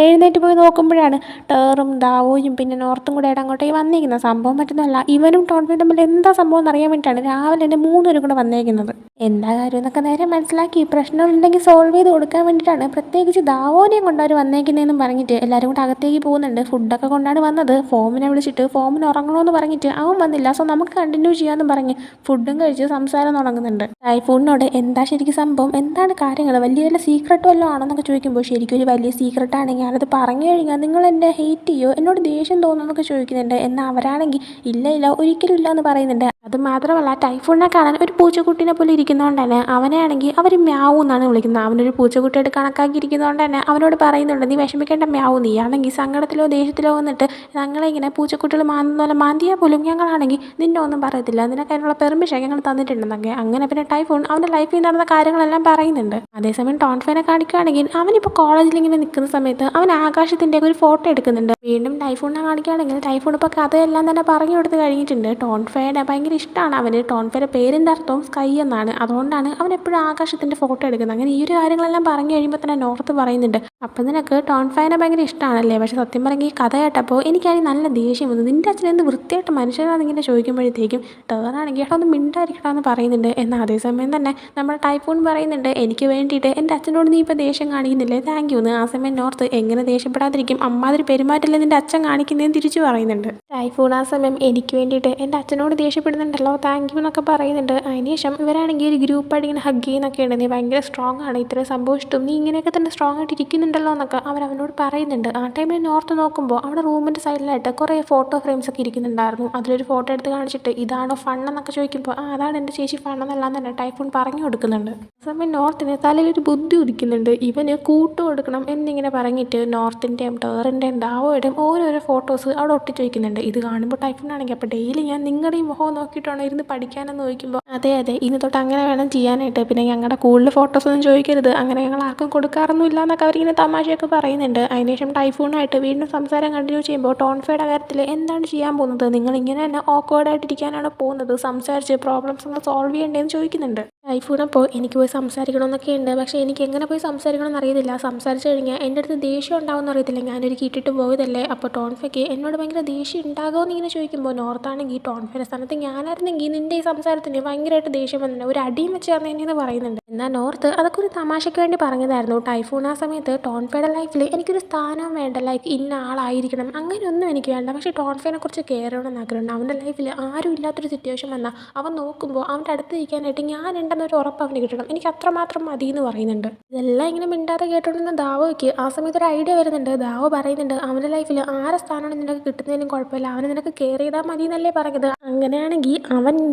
A: എഴുന്നേറ്റ് പോയി നോക്കുമ്പോഴാണ് ടേറും ദാവോയും പിന്നെ നോർത്തും കൂടെ ആയിട്ട് അങ്ങോട്ടേക്ക് വന്നിരിക്കുന്നത്. സംഭവം പറ്റുന്നതല്ല, ഇവനും ടോൺഫേയും തമ്മിൽ എന്താ സംഭവം എന്നറിയാൻ വേണ്ടിയിട്ടാണ് രാവിലെ തന്നെ 3 പേരും കൂടെ വന്നേക്കുന്നത്. എന്താ കാര്യം എന്നൊക്കെ നേരെ മനസ്സിലാക്കി പ്രശ്നമുണ്ടെങ്കിൽ സോൾവ് ചെയ്ത് കൊടുക്കാൻ വേണ്ടിയിട്ടാണ് പ്രത്യേകിച്ച് ദാവോനെയും കൊണ്ട് അവർ വന്നേക്കുന്നതെന്നും പറഞ്ഞിട്ട് എല്ലാവരും കൂടെ അകത്തേക്ക് പോകുന്നുണ്ട്. ഫുഡൊക്കെ കൊണ്ടാണ് വന്നത്. ഫോമിനെ വിളിച്ചിട്ട് ഫോമിന് ഉറങ്ങണമെന്ന് പറഞ്ഞിട്ട് അവൻ വന്നില്ല, സോ നമുക്ക് കണ്ടിന്യൂ ചെയ്യാമെന്ന് പറഞ്ഞ് ഫുഡും കഴിച്ച് സംസാരം തുടങ്ങുന്നുണ്ട്. ടൈഫൂണിനോട് എന്താ ശരിക്കും സംഭവം, എന്താണ് കാര്യങ്ങൾ, വലിയ വല്ല സീക്രട്ട് വല്ലതും ആണെന്നൊക്കെ ചോദിക്കുമ്പോൾ ശരിക്കും ഒരു വലിയ സീക്രട്ടാണെങ്കിൽ ഞാനത് പറഞ്ഞു കഴിഞ്ഞാൽ നിങ്ങൾ എന്നെ ഹെയ്റ്റ് ചെയ്യോ, എന്നോട് ദേഷ്യം തോന്നുന്നൊക്കെ ചോദിക്കുന്നുണ്ട്. എന്നാൽ അവരാണെങ്കിൽ ഇല്ല ഒരിക്കലും ഇല്ല എന്ന് പറയുന്നുണ്ട്. അത് മാത്രമല്ല ടൈഫൂണിനെ കാണാൻ ഒരു പൂച്ചക്കുട്ടീനെ പോലെ ഇരിക്കുന്നു. ഇരിക്കുന്നതുകൊണ്ട് തന്നെ അവനെ ആണെങ്കിൽ അവർ മ്യാവൂ എന്നാണ് വിളിക്കുന്നത്. അവനൊരു പൂച്ചക്കുട്ടിയായിട്ട് കണക്കാക്കിയിരിക്കുന്നതുകൊണ്ട് തന്നെ അവനോട് പറയുന്നുണ്ട്, നീ വിഷമിക്കേണ്ട മ്യാവൂ, നീ ആണെങ്കിൽ സങ്കടത്തിലോ ദേഷ്യത്തിലോ വന്നിട്ട് ഞങ്ങളെ ഇങ്ങനെ പൂച്ചക്കുട്ടികൾ മാന്തുന്ന പോലെ മാന്തിയാൽ പോലും ഞങ്ങളാണെങ്കിൽ നിന്നെ ഒന്നും പറയത്തില്ല, നിനക്ക് അതിനുള്ള പെർമിഷൻ ഞങ്ങൾ തന്നിട്ടുണ്ടെന്നൊക്കെ. അങ്ങനെ പിന്നെ ടൈഫൂൺ അവൻ്റെ ലൈഫിൽ നടന്ന കാര്യങ്ങളെല്ലാം പറയുന്നുണ്ട്. അതേസമയം ടോൺഫേനെ കാണിക്കുകയാണെങ്കിൽ അവനിപ്പോൾ കോളേജിൽ ഇങ്ങനെ നിൽക്കുന്ന സമയത്ത് അവൻ ആകാശത്തിൻ്റെ ഒരു ഫോട്ടോ എടുക്കുന്നുണ്ട്. വീണ്ടും ടൈഫൂണിനെ കാണിക്കുകയാണെങ്കിൽ ടൈഫൂൺ ഇപ്പോൾ കഥയെല്ലാം തന്നെ പറഞ്ഞു കൊടുത്ത് കഴിഞ്ഞിട്ടുണ്ട്. ടോൺഫേനെ ഭയങ്കര ഇഷ്ടമാണ് അവന്. ടോൺഫേയുടെ പേരിൻ്റെ അർത്ഥവും സ്കൈ എന്നാണ്. അതുകൊണ്ടാണ് അവൻ എപ്പോഴും ആകാശത്തിൻ്റെ ഫോട്ടോ എടുക്കുന്നത്. അങ്ങനെ ഈ ഒരു കാര്യങ്ങളെല്ലാം പറഞ്ഞു കഴിയുമ്പോൾ തന്നെ നോർത്ത് പറയുന്നുണ്ട്, അപ്പം നിനക്ക് ടോൺഫേനെ ഭയങ്കര ഇഷ്ടമാണല്ലേ? പക്ഷേ സത്യം പറഞ്ഞെങ്കിൽ ഈ കഥ കേട്ടപ്പോൾ എനിക്കാണെങ്കിൽ നല്ല ദേഷ്യം വന്നു. നിൻ്റെ അച്ഛൻ എന്ത് വൃത്തിയായിട്ട് മനുഷ്യനാണെന്നിങ്ങനെ ചോദിക്കുമ്പോഴത്തേക്കും ടേറാണെങ്കിൽ ഏട്ടാ ഒന്ന് മിണ്ടായിരിക്കണമെന്ന് പറയുന്നുണ്ട്. എന്നാൽ അതേസമയം തന്നെ നമ്മുടെ ടൈഫൂൺ പറയുന്നുണ്ട്, എനിക്ക് വേണ്ടിയിട്ട് എൻ്റെ അച്ഛനോട് നീ ഇപ്പോൾ ദേഷ്യം കാണിക്കുന്നില്ലേ, താങ്ക് യു എന്ന്. ആ സമയം നോർത്ത് എങ്ങനെ ദേഷ്യപ്പെടാതിരിക്കും, അമ്മാതിരി പെരുമാറ്റല്ലേ നിൻ്റെ അച്ഛൻ കാണിക്കുന്നതെന്ന് തിരിച്ചു പറയുന്നുണ്ട്. ടൈഫൂൺ ആ സമയം എനിക്ക് വേണ്ടിയിട്ട് എൻ്റെ അച്ഛനോട് ദേഷ്യപ്പെടുന്നുണ്ടല്ലോ, താങ്ക് യു എന്നൊക്കെ പറയുന്നുണ്ട്. അതിനുശേഷം ഇവരാണെങ്കിൽ ഒരു ഗ്രൂപ്പായിട്ട് ഇങ്ങനെ ഹഗ് ചെയ്യുന്നൊക്കെ ഉണ്ട്. നീ ഭയങ്കര സ്ട്രോങ് ആണ്, ഇത്രയും സംഭവിച്ചിട്ടും നീ ഇങ്ങനെയൊക്കെ തന്നെ സ്ട്രോങ് ആയിട്ട് ഇരിക്കുന്നുണ്ടല്ലോ എന്നൊക്കെ അവനോട് പറയുന്നുണ്ട്. ആ ടൈമിൽ നോർത്ത് നോക്കുമ്പോൾ അവിടെ റൂമിൻ്റെ സൈഡിലായിട്ട് കുറേ ഫോട്ടോ ഫ്രെയിംസ് ഒക്കെ ഇരിക്കുന്നുണ്ടായിരുന്നു. അതിലൊരു ഫോട്ടോ എടുത്ത് കാണിച്ചിട്ട് ഇതാണോ ഫണ്ണെന്നൊക്കെ ചോദിക്കുമ്പോൾ അതാണ് എൻ്റെ ചേച്ചി ഫണ്ണെന്നെല്ലാം തന്നെ ടൈഫൂൺ പറഞ്ഞു കൊടുക്കുന്നുണ്ട്. ആ സമയം നോർത്തിന് തലയിലൊരു ബുദ്ധി ഉദിക്കുന്നുണ്ട്. ഇവന് കൂട്ടു കൊടുക്കണം എന്നിങ്ങനെ പറഞ്ഞിട്ട് നോർത്തിൻ്റെയും ടേറിൻ്റെയും ദാവോയുടെയും ഓരോരോ ഫോട്ടോസ് അവിടെ ഒട്ടിച്ച് വയ്ക്കുന്നുണ്ട്. ഇത് കാണുമ്പോൾ ടൈഫൂണാണെങ്കിൽ അപ്പോൾ ഡെയിലി ഞാൻ നിങ്ങളുടെയും മുഖം നോക്കിയിട്ടാണോ ഇരുന്ന് പഠിക്കാനെന്ന് ചോദിക്കുമ്പോൾ അതെ ഇനി തൊട്ട് അങ്ങനെ വേണം ചെയ്യാനായിട്ട്, പിന്നെ ഞങ്ങളുടെ കൂടുതൽ ഫോട്ടോസൊന്നും ചോദിക്കരുത്, അങ്ങനെ ഞങ്ങൾ ആർക്കും കൊടുക്കാറൊന്നും ഇല്ല എന്നൊക്കെ അവരിങ്ങനെ തമാശയൊക്കെ പറയുന്നുണ്ട്. അതിനുശേഷം ടൈഫൂണായിട്ട് വീണ്ടും സംസാരം കണ്ടിന്യൂ ചെയ്യുമ്പോൾ ടോൺഫേയുടെ കാര്യത്തിൽ എന്താണ് ചെയ്യാൻ പോകുന്നത്, നിങ്ങൾ ഇങ്ങനെ തന്നെ ഓക്വേർഡായിട്ടിരിക്കാനാണ് പോകുന്നത്, സംസാരിച്ച് പ്രോബ്ലംസ് ഒന്ന് സോൾവ് ചെയ്യേണ്ടതെന്ന് ചോദിക്കുന്നുണ്ട്. ടൈഫൂൺ അപ്പോൾ എനിക്ക് പോയി സംസാരിക്കണമെന്നൊക്കെ ഉണ്ട്, പക്ഷേ എനിക്ക് എങ്ങനെ പോയി സംസാരിക്കണമെന്ന് അറിയത്തില്ല, സംസാരിച്ച് കഴിഞ്ഞാൽ എൻ്റെ അടുത്ത് ദേഷ്യം ഉണ്ടാവുമെന്ന് അറിയത്തില്ല, ഞാനൊരു കിട്ടിട്ട് പോയതല്ലേ. അപ്പോൾ ടോൺഫയ്ക്ക് എന്നോട് ഭയങ്കര ദേഷ്യം ഉണ്ടാകുമെന്ന് ഇങ്ങനെ ചോദിക്കുമ്പോൾ നോർത്താണെങ്കിൽ ടോൺഫയുടെ സ്ഥാനത്ത് ഞാനായിരുന്നെങ്കിൽ നിൻ്റെ ഈ സംസാരത്തിന് ഭയങ്കരമായിട്ട് ദേഷ്യം വന്നിട്ട് ഒരു അടിയും വെച്ച് തന്നേന്ന് പറയുന്നുണ്ട്. എന്നാൽ നോർത്ത് അതൊക്കെ ഒരു തമാശയ്ക്ക് വേണ്ടി പറഞ്ഞതായിരുന്നു. ടൈഫൂൺ ആ സമയത്ത് ടോൺഫയുടെ ലൈഫിൽ എനിക്കൊരു സ്ഥാനവും വേണ്ട, ലൈക്ക് ഇന്ന ആളായിരിക്കണം അങ്ങനെയൊന്നും എനിക്ക് വേണ്ട, പക്ഷേ ടോൺഫേനെ കുറിച്ച് കെയർ ചെയ്യണമെന്ന് ആഗ്രഹമുണ്ട്. അവൻ്റെ ലൈഫിൽ ആരും ഇല്ലാത്തൊരു സിറ്റുവേഷൻ വന്നാൽ അവൻ നോക്കുമ്പോൾ അവൻ്റെ അടുത്ത് ഇരിക്കാനായിട്ട് ഞാനുണ്ടെന്നൊരു ഉറപ്പ് അവന് കിട്ടണം, എനിക്ക് അത്രമാത്രം മതി എന്ന് പറയുന്നുണ്ട്. ഇതെല്ലാം ഇങ്ങനെ മിണ്ടാതെ കേട്ടോണ്ടിരുന്ന ദാവോയ്ക്ക് ആ സമയത്ത് ഒരു ഐഡിയ വരുന്നുണ്ട്. ദാവോ പറയുന്നുണ്ട്, അവൻ്റെ ലൈഫിൽ ആരെ സ്ഥാനമാണ് നിനക്ക് കിട്ടുന്നതിനും കുഴപ്പമില്ല, അവനെ നിനക്ക് കെയർ ചെയ്താൽ മതി എന്നല്ലേ പറഞ്ഞത്, അങ്ങനെയാണെങ്കിൽ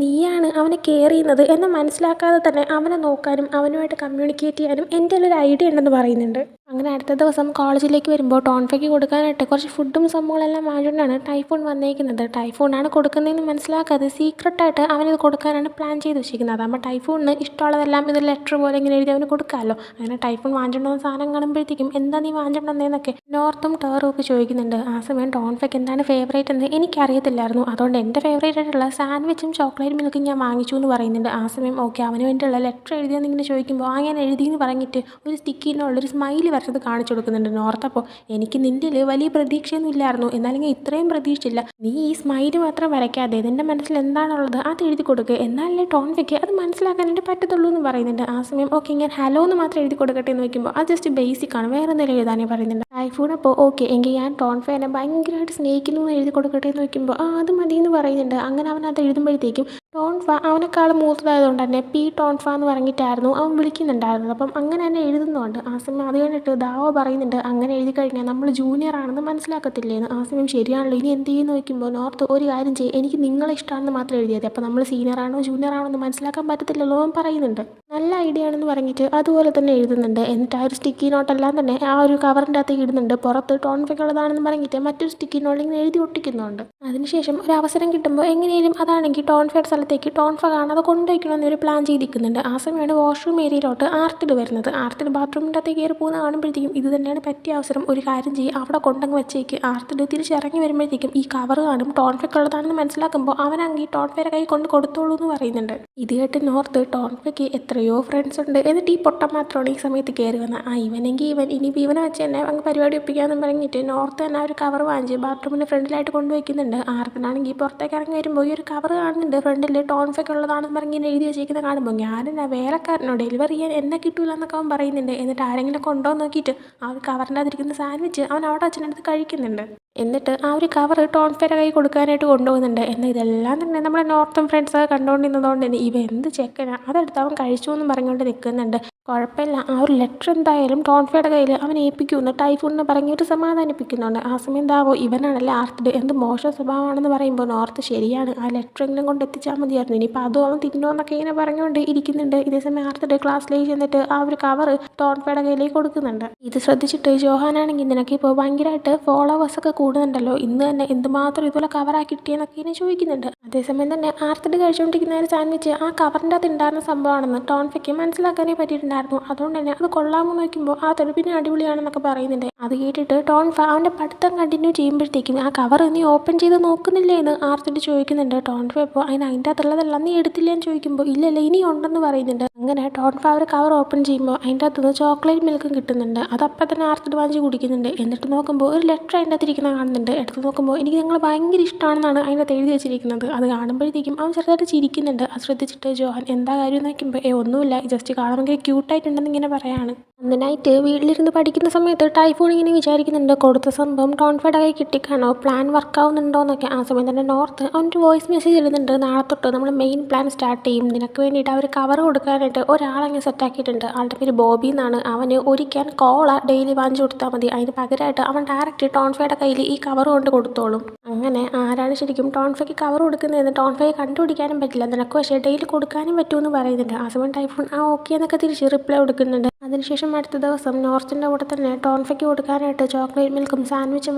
A: നീയാണ് അവനെ കെയർ ചെയ്യുന്നത് എന്ന് മനസ്സിലാക്കാതെ തന്നെ അവനെ നോക്കാനും അവനുമായിട്ട് കമ്മ്യൂണിക്കേറ്റ് ചെയ്യാനും എൻ്റെ ഒരു ഐഡിയ ഉണ്ടെന്ന് പറയുന്നുണ്ട്. അങ്ങനെ അടുത്ത ദിവസം കോളേജിലേക്ക് വരുമ്പോൾ ടോൺഫയ്ക്ക് കൊടുക്കാനായിട്ട് കുറച്ച് ഫുഡും സംഭവങ്ങളെല്ലാം വാങ്ങിക്കൊണ്ടാണ് ടൈഫൂൺ വന്നേക്കുന്നത്. ടൈഫൂണാണ് കൊടുക്കുന്നതെന്ന് മനസ്സിലാക്കാതെ സീക്രട്ടായിട്ട് അവനിത് കൊടുക്കാനാണ് പ്ലാൻ ചെയ്ത് വെച്ചിരിക്കുന്നത്. അതാകുമ്പോൾ ടൈഫൂണിന് ഇഷ്ടമുള്ളതെല്ലാം ഇത് ലെറ്റർ പോലെ ഇങ്ങനെ എഴുതി അവന് കൊടുക്കാമല്ലോ. അങ്ങനെ ടൈഫൂൺ വാങ്ങിച്ചുകൊണ്ടുവന്ന സാധനം കാണുമ്പോഴത്തേക്കും എന്താ നീ വാങ്ങിച്ചുകൊണ്ടുവന്നതെന്നൊക്കെ നോർത്തും ടേറും ഒക്കെ ചോദിക്കുന്നുണ്ട്. ആ സമയം ടോൺഫയ്ക്ക് എന്താണ് ഫേവറേറ്റ് എന്ന് എനിക്കറിയത്തില്ലായിരുന്നു, അതുകൊണ്ട് എൻ്റെ ഫേവറേറ്റ് ആയിട്ടുള്ള സാൻഡ്വിച്ചും ചോക്ലേറ്റ് മിൽക്കും ഞാൻ വാങ്ങിച്ചു എന്ന് പറയുന്നുണ്ട്. ആ സമയം ഓക്കെ അവന് വേണ്ടിയുള്ള ലെറ്റർ എഴുതിയെന്ന് ഇങ്ങനെ ചോദിക്കുമ്പോൾ ഞാൻ എഴുതിയെന്ന് പറഞ്ഞിട്ട് ഒരു സ്റ്റിക്കിനുള്ളൊരു സ്മൈലി വരച്ചത് കാണിച്ചു കൊടുക്കുന്നുണ്ട് നോർത്ത്. അപ്പോൾ എനിക്ക് നിൻ്റെ വലിയ പ്രതീക്ഷയൊന്നും ഇല്ലായിരുന്നു, എന്നാലെങ്കിൽ ഇത്രയും പ്രതീക്ഷിച്ചില്ല, നീ ഈ സ്മൈല് മാത്രം വരയ്ക്കാതെ നിൻ്റെ മനസ്സിൽ എന്താണുള്ളത് അത് എഴുതി കൊടുക്കുക, എന്നാലേ ടോൺഫയ്ക്ക് അത് മനസ്സിലാക്കാനായിട്ട് പറ്റത്തുള്ളൂ എന്ന് പറയുന്നുണ്ട്. ആ സമയം ഓക്കെ ഞാൻ ഹലോ എന്ന് മാത്രം എഴുതി കൊടുക്കട്ടെ എന്ന് വയ്ക്കുമ്പോൾ അത് ജസ്റ്റ് ബേസിക് ആണ്, വേറെ എന്തെങ്കിലും എഴുതാനേ പറയുന്നുണ്ട്. ടൈഫൂൺ അപ്പോൾ ഓക്കെ എങ്കിൽ ഞാൻ ടോൺഫേനെ ഭയങ്കരമായിട്ട് സ്നേഹിക്കുന്നു എന്ന് എഴുതി കൊടുക്കട്ടെ എന്ന് വയ്ക്കുമ്പോൾ അത് മതി എന്ന് പറയുന്നുണ്ട്. അങ്ങനെ അവനത് എഴുതുമ്പോഴത്തേക്കും ടോൺഫ അവനെക്കാൾ മൂത്തതായതുകൊണ്ട് തന്നെ പി ടോൺഫ എന്ന് പറഞ്ഞിട്ടായിരുന്നു അവൻ വിളിക്കുന്നുണ്ടായിരുന്നത്. അപ്പം അങ്ങനെ തന്നെ എഴുതുന്നുണ്ട്. ആ സമയം അത് കഴിഞ്ഞിട്ട് ദാവോ പറയുന്നുണ്ട്, അങ്ങനെ എഴുതി കഴിഞ്ഞാൽ നമ്മൾ ജൂനിയർ ആണെന്ന് മനസ്സിലാക്കത്തില്ലേന്ന്. ആ സമയം ശരിയാണല്ലോ, ഇനി എന്ത് ചെയ്യുന്നു വയ്ക്കുമ്പോൾ നോർത്ത് ഒരു കാര്യം ചെയ്യും, എനിക്ക് നിങ്ങളെ ഇഷ്ടമാണെന്ന് മാത്രം എഴുതിയാൽ മതി, അപ്പോൾ നമ്മൾ സീനിയർ ആണോ ജൂനിയർ ആണോ എന്ന് മനസ്സിലാക്കാൻ പറ്റത്തില്ലല്ലോ എന്ന് പറയുന്നുണ്ട്. നല്ല ഐഡിയ ആണെന്ന് പറഞ്ഞിട്ട് അതുപോലെ തന്നെ എഴുതുന്നുണ്ട്. എന്നിട്ട് ആ ഒരു സ്റ്റിക്കി നോട്ടെല്ലാം തന്നെ ആ ഒരു കവറിൻ്റെ അകത്ത് ഇടുന്നുണ്ട്. പുറത്ത് ടോൺഫയ്ക്കുള്ളതാണെന്ന് പറഞ്ഞിട്ട് മറ്റൊരു സ്റ്റിക്കി നോട്ടിൽ ഇങ്ങനെ എഴുതി ഒട്ടിക്കുന്നുണ്ട്. അതിനുശേഷം ഒരു അവസരം കിട്ടുമ്പോൾ എങ്ങനെയും അതാണെങ്കിൽ ടോൺഫയുടെ സ്ഥലത്തേക്ക് ടോൺഫ കാണാതെ കൊണ്ടുവയ്ക്കണമെന്ന് ഒരു പ്ലാൻ ചെയ്തിരിക്കുന്നുണ്ട്. ആ സമയമാണ് വാഷ്റൂം ഏരിയയിലോട്ട് ആർട്ടിൽ വരുന്നത്. ആർട്ടിൽ ബാത്റൂമിൻ്റെ അകത്തേക്ക് കയറി പോകുന്ന കാണുമ്പോഴത്തേക്കും ഇത് തന്നെയാണ് പറ്റിയ അവസരം, ഒരു കാര്യം ചെയ്യും അവിടെ കൊണ്ടങ്ങ് വെച്ചേക്ക്. ആർട്ടിൽ തിരിച്ചിറങ്ങി വരുമ്പോഴത്തേക്കും ഈ കവർ കാണും ടോൺഫയ്ക്കുള്ളതാണെന്ന് മനസ്സിലാക്കുമ്പോൾ അവനാണെങ്കിൽ ടോൺഫയുടെ കൈ കൊണ്ട് കൊടുത്തോളൂ എന്ന് പറയുന്നുണ്ട്. ഇത് കേട്ട് നോർത്ത് ടോൺഫയ്ക്ക് എത്രയോ ഫ്രണ്ട്സ് ഉണ്ട്, എന്നിട്ട് ഈ പൊട്ടം മാത്രമാണ് ഈ സമയത്ത് കയറി വന്നത്, ഇവനെങ്കിൽ ഇനിയിപ്പോൾ ഇവനെ വെച്ച് തന്നെ അങ്ങ് പരിപാടി ഒപ്പിക്കാമെന്ന് പറഞ്ഞിട്ട് നോർത്ത് തന്നെ ഒരു കവർ വാങ്ങിച്ച് ബാത്റൂമിൻ്റെ ഫ്രണ്ടിലായിട്ട് കൊണ്ടുവയ്ക്കുന്നുണ്ട്. ആർട്ടിനാണെങ്കിൽ പുറത്തേക്ക് ഇറങ്ങി വരുമ്പോൾ ഈ ഒരു കവർ കാണുന്നുണ്ട് ഫ്രണ്ടിൽ ടോൺഫയ്ക്കുള്ളതാണെന്ന് പറഞ്ഞ് ഇങ്ങനെ എഴുതി വെച്ചിരിക്കുന്നത് കാണുമ്പോൾ ഞാനെന്നാ വേലക്കാരനോ ഡെലിവറി ചെയ്യാൻ എന്നെ കിട്ടൂല എന്നൊക്കെ അവൻ പറയുന്നുണ്ട്. എന്നിട്ട് ആരെങ്കിലും കൊണ്ടുപോകാൻ നോക്കിയിട്ട് ആ ഒരു കവറിൻ്റെ അതിരിക്കുന്ന സാൻഡ്വിച്ച് അവൻ അവിടെ അച്ഛനടുത്ത് കഴിക്കുന്നുണ്ട്. എന്നിട്ട് ആ ഒരു കവർ ടോൺഫയുടെ കൈ കൊടുക്കാനായിട്ട് കൊണ്ടുപോകുന്നുണ്ട്. എന്നാൽ ഇതെല്ലാം തന്നെ നമ്മുടെ നോർത്തും ഫ്രണ്ട്സൊക്കെ കണ്ടുകൊണ്ടിരുന്നതുകൊണ്ട് തന്നെ ഇവ എന്ത് ചെക്കനാ, അതെടുത്ത് അവൻ കഴിച്ചു എന്നും പറഞ്ഞുകൊണ്ട് നിൽക്കുന്നുണ്ട്. കുഴപ്പമില്ല, ആ ഒരു ലെറ്റർ എന്തായാലും ടോൺഫയുടെ കയ്യിൽ അവൻ ഏൽപ്പിക്കുമെന്ന് ടൈഫൂണിനെ പറഞ്ഞ് ഒരു സമാധാനിപ്പിക്കുന്നുണ്ട്. ആ സമയം എന്താവോ ഇവനാണല്ലേ ആർത്തിഡ്, എന്ത് മോശം സ്വഭാവമാണെന്ന് പറയുമ്പോൾ നോർത്ത് ശരിയാണ്, ആ ലെറ്റർ എങ്കിലും കൊണ്ട് എത്തിച്ചാൽ മതിയായിരുന്നു, ഇനിയിപ്പോൾ അതും അവൻ തിന്നോന്നൊക്കെ ഇങ്ങനെ പറഞ്ഞുകൊണ്ട് ഇരിക്കുന്നുണ്ട്. ഇതേസമയം ആർത്തിഡ് ക്ലാസ്സിലേക്ക് ചെന്നിട്ട് ആ ഒരു കവർ ടോൺഫയുടെ കയ്യിലേക്ക് കൊടുക്കുന്നുണ്ട്. ഇത് ശ്രദ്ധിച്ചിട്ട് ജോഹാനാണെങ്കിൽ നിനക്കിപ്പോൾ ഭയങ്കരമായിട്ട് ഫോളോവേഴ്സൊക്കെ കൂടുന്നുണ്ടല്ലോ, ഇന്ന് തന്നെ എന്തുമാത്രം ഇതുപോലെ കവറാക്കി കിട്ടിയെന്നൊക്കെ ഇങ്ങനെ ചോദിക്കുന്നുണ്ട്. അതേസമയം തന്നെ ആർത്തിഡ് കഴിച്ചുകൊണ്ടിരിക്കുന്ന ഒരു സാൻഡ്വിച്ച് ആ കവറിൻ്റെ അകത്ത് ഉണ്ടായിരുന്ന സംഭവമാണെന്ന് ടോൺഫയ്ക്ക് മനസ്സിലാക്കാനേ പറ്റിയിട്ടുണ്ടായിരുന്നു. അതുകൊണ്ട് തന്നെ അത് കൊള്ളാമെന്ന് നോക്കുമ്പോൾ ആ തെളിപ്പിന് അടിപൊളിയാണെന്നൊക്കെ പറയുന്നുണ്ട്. അത് കേട്ടിട്ട് ടോൺഫ അവൻ്റെ പഠിത്തം കണ്ടിന്യൂ ചെയ്യുമ്പോഴത്തേക്കും ആ കവർ നീ ഓപ്പൺ ചെയ്ത് നോക്കുന്നില്ലേ എന്ന് ആർത്തിട്ട് ചോദിക്കുന്നുണ്ട്. ടോൺഫ ഇപ്പോൾ അതിൻ്റെ അകത്തുള്ളതെല്ലാം നീ എടുത്തില്ല എന്ന് ചോദിക്കുമ്പോൾ ഇല്ലല്ല ഇനി ഉണ്ടെന്ന് പറയുന്നുണ്ട്. അങ്ങനെ ടോൺഫ ഒരു കവർ ഓപ്പൺ ചെയ്യുമ്പോൾ അതിൻ്റെ അകത്തുനിന്ന് ചോക്ലേറ്റ് മിൽക്കും കിട്ടുന്നുണ്ട്. അതപ്പം തന്നെ ആർത്തിട്ട് വാങ്ങിച്ച് കുടിക്കുന്നുണ്ട്. എന്നിട്ട് നോക്കുമ്പോൾ ഒരു ലെറ്റർ അതിൻ്റെ അകത്ത് ഇരിക്കുന്ന കാണുന്നുണ്ട്. എടുത്ത് നോക്കുമ്പോൾ എനിക്ക് നിങ്ങൾ ഭയങ്കര ഇഷ്ടമാണെന്നാണ് അതിൻ്റെ അകത്ത് എഴുതി വെച്ചിരിക്കുന്നത്. അത് കാണുമ്പോഴത്തേക്കും അവൻ ചെറുതായിട്ട് ചിരിക്കുന്നുണ്ട്. അത് ശ്രദ്ധിച്ചിട്ട് ജോഹാൻ എന്താ കാര്യം എന്ന് നോക്കുമ്പോൾ ഒന്നുമില്ല, ജസ്റ്റ് കാണുമെങ്കിൽ ക്യൂട്ടായിട്ടുണ്ടെന്ന് ഇങ്ങനെ പറയാണ്. അന്ന് നൈറ്റ് വീട്ടിലിരുന്ന് പഠിക്കുന്ന സമയത്ത് ടൈഫൂൺ ഇങ്ങനെ വിചാരിക്കുന്നുണ്ട് കൊടുത്ത സംഭവം ടോൺഫയുടെ കൈ കിട്ടിക്കാണോ, പ്ലാൻ വർക്കാവുന്നുണ്ടോ എന്നൊക്കെ. ആ സമയം തന്നെ നോർത്ത് അവൻ്റെ വോയിസ് മെസ്സേജ് ഇടുന്നുണ്ട്, നാളെ തൊട്ട് നമ്മൾ മെയിൻ പ്ലാൻ സ്റ്റാർട്ട് ചെയ്യും, നിനക്ക് വേണ്ടിയിട്ട് അവർ കവർ കൊടുക്കാനായിട്ട് ഒരാളങ്ങനെ സെറ്റാക്കിയിട്ടുണ്ട്, ആളുടെ പേര് ബോബി എന്നാണ്, അവന് ഒരിക്കാൻ കോള ഡെയിലി വാങ്ങിച്ചു കൊടുത്താൽ മതി, അതിന് പകരമായിട്ട് അവൻ ഡയറക്റ്റ് ടോൺഫയുടെ കയ്യിൽ ഈ കവർ കൊണ്ട് കൊടുത്തോളും. അങ്ങനെ ആരാണ് ശരിക്കും ടോൺഫയ്ക്ക് കവർ കൊടുക്കുന്നതെന്ന് ടോൺഫയെ കണ്ടുപിടിക്കാനും പറ്റില്ല, നിനക്ക് പക്ഷേ ഡെയിലി കൊടുക്കാനും പറ്റുമെന്ന് പറയുന്നുണ്ട്. ആ സമയം ടൈഫൂൺ ആ ഓക്കെ എന്നൊക്കെ തിരിച്ച് റിപ്ലൈ കൊടുക്കുന്നുണ്ട്. അതിനുശേഷം അടുത്ത ദിവസം നോർത്തിൻ്റെ കൂടെ തന്നെ ടോൺഫയ്ക്ക് കൊടുക്കാനായിട്ട് ചോക്ലേറ്റ് മിൽക്കും സാൻഡ്വിച്ചും